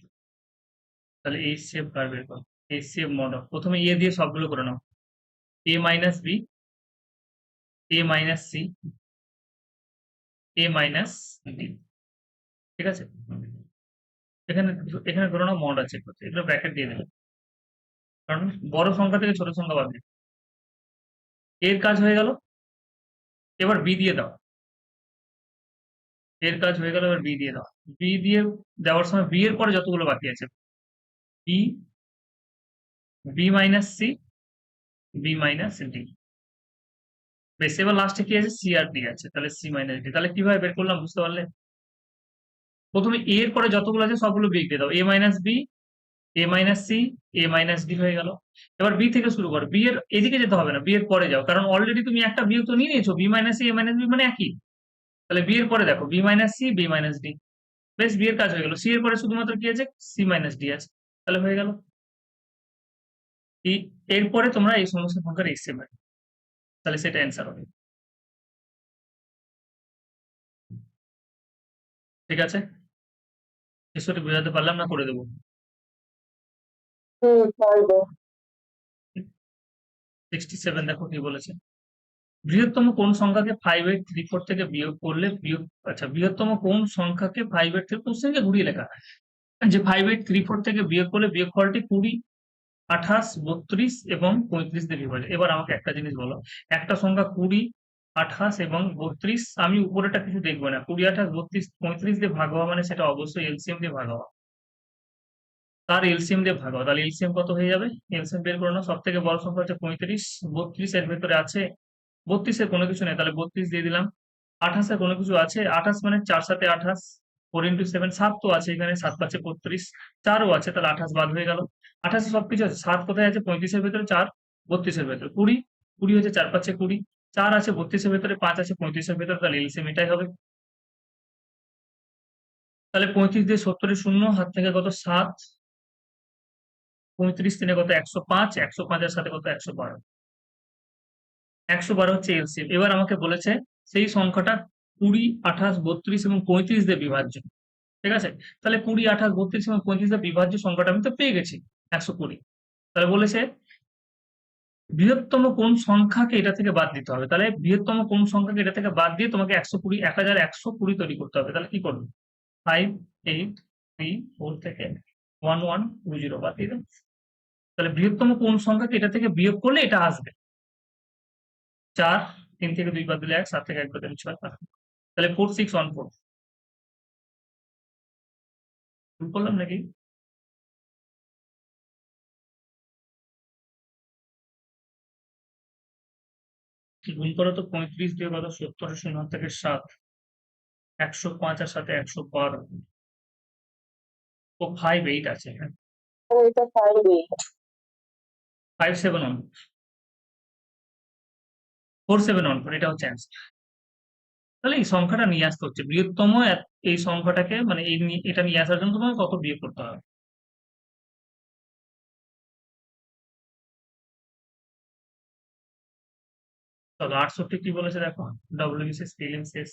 তাহলে HCF কার বের করো? HCF মড অফ, প্রথমে এ দিয়ে সবগুলো করে নাও, এ minus B, A minus c, a minus D, ঠিক আছে? এখানে এখানে ধরো না মড আছে, এগুলো ব্র্যাকেট দিয়ে দেবে, কারণ বড় সংখ্যা থেকে ছোট সংখ্যা বাদ দিবে। এর কাজ হয়ে গেল, এবার বি দিয়ে দাও, এর কাজ হয়ে গেল, এবার বি দিয়ে দাও। বি দিয়ে দেওয়ার সময় বি এর পরে যতগুলো বাকি আছে, b, b minus c, b minus d, বেশ, এবার লাস্টে কি আছে? সি আর ডি আছে, তাহলে সি মাইনাস ডি। তাহলে কিভাবে বের করলাম বুঝতে পারলে? প্রথমে এ এর পরে যতগুলো আছে সবগুলো বি দিয়ে দাও, এ minus B, A minus c, a minus D হয়ে গেল। এবার বি থেকে শুরু করো, বি এর এদিকে যেতে হবে না, বি এর পরে যাও, কারণ অলরেডি তুমি একটা বিয়োগ তো নিয়ে নিয়েছো, b minus c, a minus b মানে একই। তাহলে বি এর পরে দেখো, b minus c, b minus d, বেশ, বি এর কাজ হয়ে গেল। সি এর পরে শুধুমাত্র কি আছে? সি মাইনাস ডি আছে, তাহলে হয়ে গেল। এরপরে তোমরা এই সমস্ত সংখ্যার HCF, তাহলে সেটা অ্যান্সার হবে। ঠিক আছে, বিষয়টি বোঝাতে পারলাম না, করে দেবো। পারবো। 67 দেখো কি বলেছে, বৃহত্তম কোন সংখ্যাকে 5/3/4 থেকে বিয়োগ করলে আচ্ছা, বৃহত্তম কোন সংখ্যাকে 5/3, কোশ্চেনকে ঘুরিয়ে লেখা, যে 5/3/4 থেকে বিয়োগ করলে বিয়োগ ফলটি 20, 28, 32 এবং 35 দিয়ে বিভাজ্য। এবার আমাকে একটা জিনিস বলো, একটা সংখ্যা 20, 28 এবং 32, আমি উপরেটা কিছু দেখবো না, 20, 28, 32, 35 দিয়ে ভাগ হওয়া মানে সেটা অবশ্যই এলসিএম দিয়ে ভাগ হওয়া, তার এলসিএম দিয়ে ভাগ হওয়া। তাহলে এলসিএম কত হয়ে যাবে? এলসিএম বের করে নাও, সব থেকে বড় সংখ্যা হচ্ছে 35, 32 এর ভেতরে আছে, 32 এর কোনো কিছু নেই, তাহলে 32 দিয়ে দিলাম। 28 এর কোনো কিছু আছে, 28 মানে 4 7 28, 4 ইন্টু 7 7 তো আছে এখানে, 7 পাঁচে 32, 4ও আছে, তাহলে 28 বাদ হয়ে গেল। 28 এ সবকিছু আছে, 7 কোথায় আছে? 35 এর ভেতরে, 4 32 এর ভেতরে, 20 20 হচ্ছে 4 পাঁচে 20, 4 আছে 32 এর ভেতরে, 5 আছে 35 এর ভেতরে, তাহলে এলসিএম এটাই হবে। তাহলে 35 দিয়ে 70 এর শূন্য, হাত থেকে কত? 7, 35 তিনে কত? 105, 105 এর সাথে কত? 112, 112 হচ্ছে এলসিএম। এবার আমাকে বলেছে সেই সংখ্যাটা 20, 28, 32 এবং 35 দিয়ে বিভাজ্য। ঠিক আছে, তাহলে 20, 28, 32 এবং 35 দিয়ে বিভাজ্য সংখ্যাটা আমি তো পেয়ে গেছি 120। তাহলে বলেছে বৃহত্তম কোন সংখ্যাকে এটা থেকে বাদ দিতে হবে। তাহলে বৃহত্তম কোন সংখ্যাকে এটা থেকে বাদ দিয়ে তোমাকে 120, 1120 তৈরি করতে হবে। তাহলে কি করবে? 5, 8, 3, 4 থেকে 1, 1, 2, 0 বাদ দিয়ে দাও। তাহলে বৃহত্তম কোন সংখ্যাকে এটা থেকে বিয়োগ করলে এটা আসবে? 4, 3 থেকে 2 বাদ দিলে 1, 7 থেকে 1 বাদ দিলে 6, তাহলে 4, 6, 1, 4 ভুল করলাম নাকি? গুণ করো তো, 35 দিয়ে কত? 70 এর শূন্য থেকে 7, 105 আর সাথে 112, ও 5, 8 আছে এখানে, এটা 5 5, 7, 1, 4, 7, 1, 4, এটা হচ্ছে অ্যান্সার। তাহলে এই সংখ্যাটা নিয়ে আসতে হচ্ছে বৃহত্তম এই সংখ্যাটাকে, মানে এটা নিয়ে আসার জন্য তোমাকে কত বিয়োগ করতে হবে? চলো 68 কি বলেছে দেখো, ডব্লিউবিসিএস প্রিলিমস শেষ।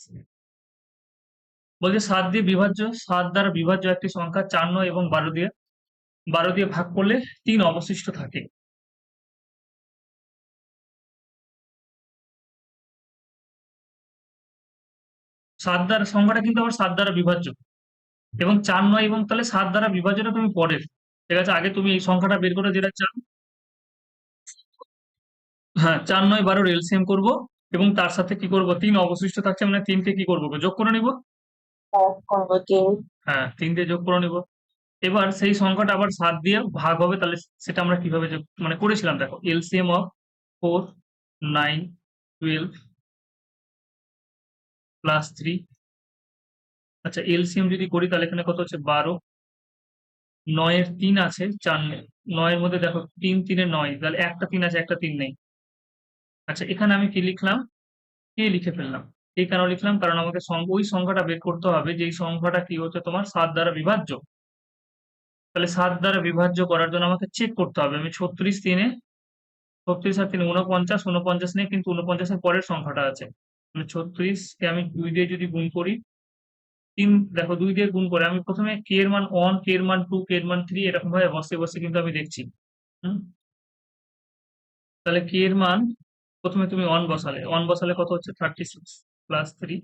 বলছে 7 দিয়ে বিভাজ্য, 7 দ্বারা বিভাজ্য একটি সংখ্যা 4, 9 এবং 12 দিয়ে ভাগ করলে 3 অবশিষ্ট থাকে। সংখ্যাটা কিন্তু আবার 7 দ্বারা বিভাজ্য, এবং 4, 9 এবং তাহলে 7 দ্বারা বিভাজ্যটা তুমি পরের। ঠিক আছে, আগে তুমি এই সংখ্যাটা বের করে যেটা চাও। হ্যাঁ, 4, 9, 12 এলসিএম করবো, এবং তার সাথে কি করব? 3 অবশিষ্ট থাকছে, মানে 3 কে কি করবো? যোগ করে নিব। করবো 3। হ্যাঁ, 3 দিয়ে যোগ করে নিব। এবার সেই সংখ্যাটা আবার 7 দিয়ে ভাগ হবে, তাহলে সেটা আমরা কিভাবে মানে করেছিলাম দেখো, এলসিএম অফ 4, 9, 12 প্লাস 3। আচ্ছা, এলসিএম যদি করি তাহলে এখানে কত হচ্ছে? 12, 9 এর 3 আছে, 4 9 এর মধ্যে দেখো 3, 3 এ 9, তাহলে একটা 3 আছে, একটা 3 নেই। আচ্ছা, এখানে আমি কি লিখলাম? কে লিখে ফেললাম। এই কেন লিখলাম? কারণ আমাকে ওই সংখ্যাটা বের করতে হবে যেই সংখ্যাটা কি হচ্ছে তোমার 7 দ্বারা বিভাজ্য। তাহলে 7 দ্বারা বিভাজ্য করার জন্য আমাকে চেক করতে হবে। আমি 36, 3 36 আর 3, 49, 49 নেই, কিন্তু 49 এর পরের সংখ্যাটা আছে। মানে 36 কে আমি 2 দিয়ে যদি গুণ করি, 3 দেখো 2 দিয়ে গুণ করে আমি প্রথমে কে এর মান 1, কে এর মান 2, কে এর মান 3, এরকম ভাবে বসে বসে কিন্তু আমি দেখছি। হুম, তাহলে কে এর মান প্রথমে তুমি 1 বসালে, 1 বসালে কত হচ্ছে? 36 প্লাস 3,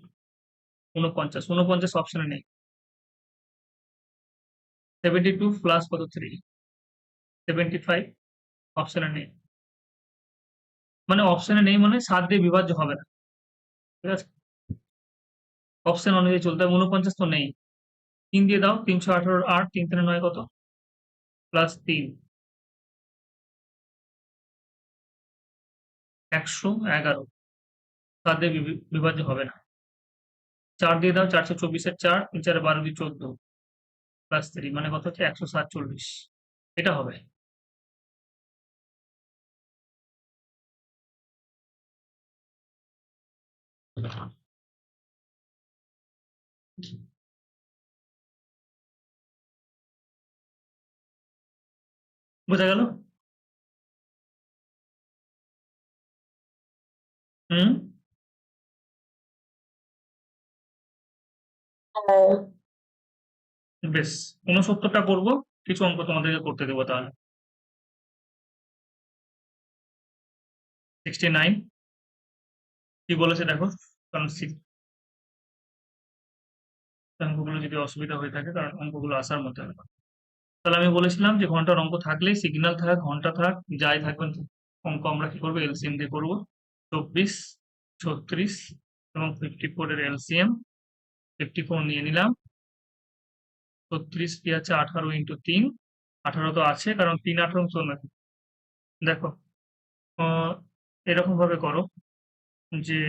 49, 49 অপশনে নেই। 72 প্লাস কত? 3, 75 অপশনে নেই। মানে অপশনে নেই মানে 7 দিয়ে বিভাজ্য হবে না। ঠিক আছে, অপশন অনুযায়ী চলতে হবে। 49 তো নেই, 3 দিয়ে দাও, 318, 8, 3, 3, 9 কত? প্লাস 3, 111, 7 দিয়ে বিভাজ্য হবে না। 4 দিয়ে দাও, 424 এর 4, 3, 4, 12 দিয়ে 14 প্লাস 3, মানে কত হচ্ছে? 147, এটা হবে। বোঝা গেল? হুম, হ্যাঁ, বেশ, 69টা করবো, কিছু অঙ্ক তোমাদেরকে করতে দেবো তাহলে। 69 কি বলেছে দেখো, কারণ অঙ্কগুলো যদি অসুবিধা হয়ে থাকে, কারণ অঙ্কগুলো আসার মধ্যে না। তাহলে আমি বলেছিলাম যে ঘন্টার অঙ্ক থাকলে, সিগন্যাল থাক, ঘন্টা থাক, যাই থাকবেন, অঙ্ক আমরা কি করবো? এলসিএম দিয়ে করবো। 24, 36 এবং 54 এর এলসিএম। 54 নিয়ে নিলাম। 36 কি আছে? 18 ইন্টু 3, 18 তো আছে, কারণ 3, 18 তো না। দেখো, এরকম ভাবে করো যে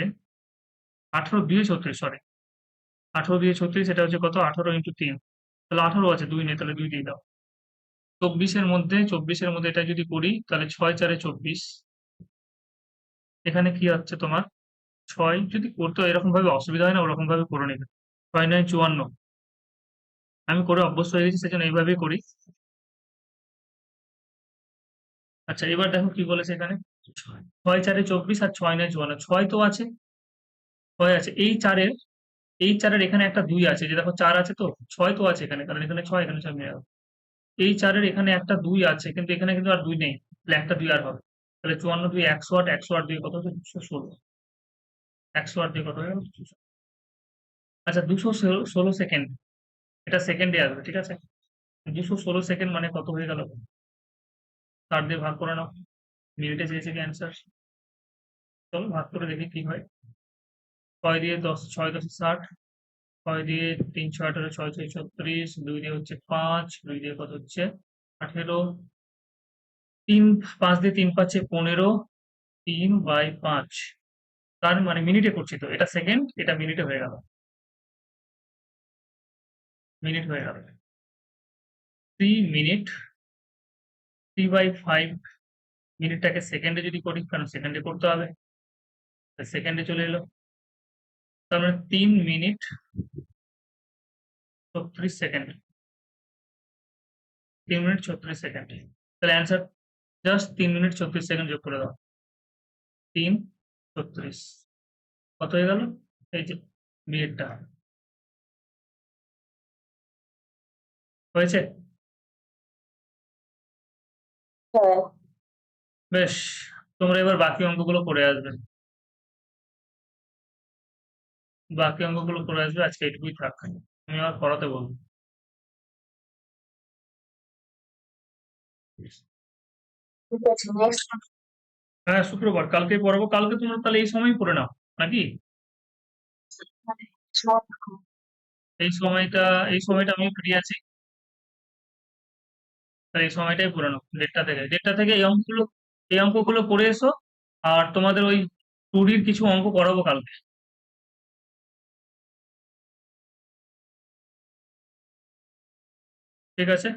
18, 2, 36, সরি, 18 দিয়ে 36, এটা হচ্ছে কত? 18 ইন্টু 3, তাহলে 18 আছে, 2 নেই, তাহলে 2 দিয়ে দাও। 24-এর মধ্যে এটা যদি করি তাহলে 6 × 4 = 24। এখানে কি হচ্ছে তোমার 6, যদি করতে এরকম ভাবে অসুবিধা হয় না, ওরকম ভাবে করে নেবে। 6 9 54, আমি করে অভ্যস্ত হয়ে গেছি, সেজন্য এইভাবেই করি। আচ্ছা, এবার দেখো কি বলেছে এখানে। 6 4 24 আর 6 9 54, 6 তো আছে, 6 আছে। এই চারের এখানে একটা 2 আছে, যে দেখো 4 আছে, তো 6 তো আছে এখানে, কারণ এখানে 6, এখানে 6 মিলে যাবে। এই 4-এর এখানে একটা 2 আছে, কিন্তু এখানে কিন্তু আর 2 নেই, তাহলে একটা 2 আর হবে। তাহলে 54 2 108, 108 দিয়ে কত হচ্ছে? 216। 108 দিয়ে কত হয়ে গেল? 216। আচ্ছা, 216 সেকেন্ড, এটা সেকেন্ডে আসবে, ঠিক আছে। 216 সেকেন্ড মানে কত হয়ে গেল? 60 দিয়ে ভাগ করে নাও। মিনিটে চেয়েছে কি অ্যান্সার? চলো ভাগ করে দেখি কি হয়। 6 দিয়ে 10, 6 10 60, 6 দিয়ে 3 6 18, 6 6 36, 2 দিয়ে হচ্ছে 5, 2 দিয়ে কত হচ্ছে? 18, 3 5 দিয়ে 3 5 15, 3/5। তার মানে মিনিটে করছি তো, এটা সেকেন্ড, এটা মিনিটে হয়ে গেল, মিনিট হয়ে গেল। 3 মিনিট, 3/5, মিনিটটাকে সেকেন্ডে যদি করি, কারণ সেকেন্ডে করতে হবে, সেকেন্ডে চলে এলো। তার মানে 3 মিনিট 36 সেকেন্ড, 3 মিনিট 36 সেকেন্ড। তাহলে অ্যান্সার জাস্ট 3 মিনিট 36 সেকেন্ড যোগ করে দাও। 3 36 কত হয়ে গেল? এই যে মিনিটটা হয়েছে। হ্যাঁ, বেশ, তোমরা এবার বাকি অঙ্কগুলো করে আসবে, বাকি অঙ্কগুলো করে আসবে, আজকে এটুকুই থাক, আমি আবার পড়াতে বলবো। ঠিক আছে, নেক্সট। হ্যাঁ, শুক্রবার কালকে পড়াবো, কালকে তোমরা তাহলে এই সময়ই পড়ে নাও নাকি? এই সময়টা, এই সময়টা আমি ফ্রি আছি, তাই এই সময়টাই পড়ে নাও। 1:30 থেকে এই অঙ্কগুলো করে এসো। আর তোমাদের ওই 2D কিছু অঙ্ক করাবো কালকে, ঠিক আছে।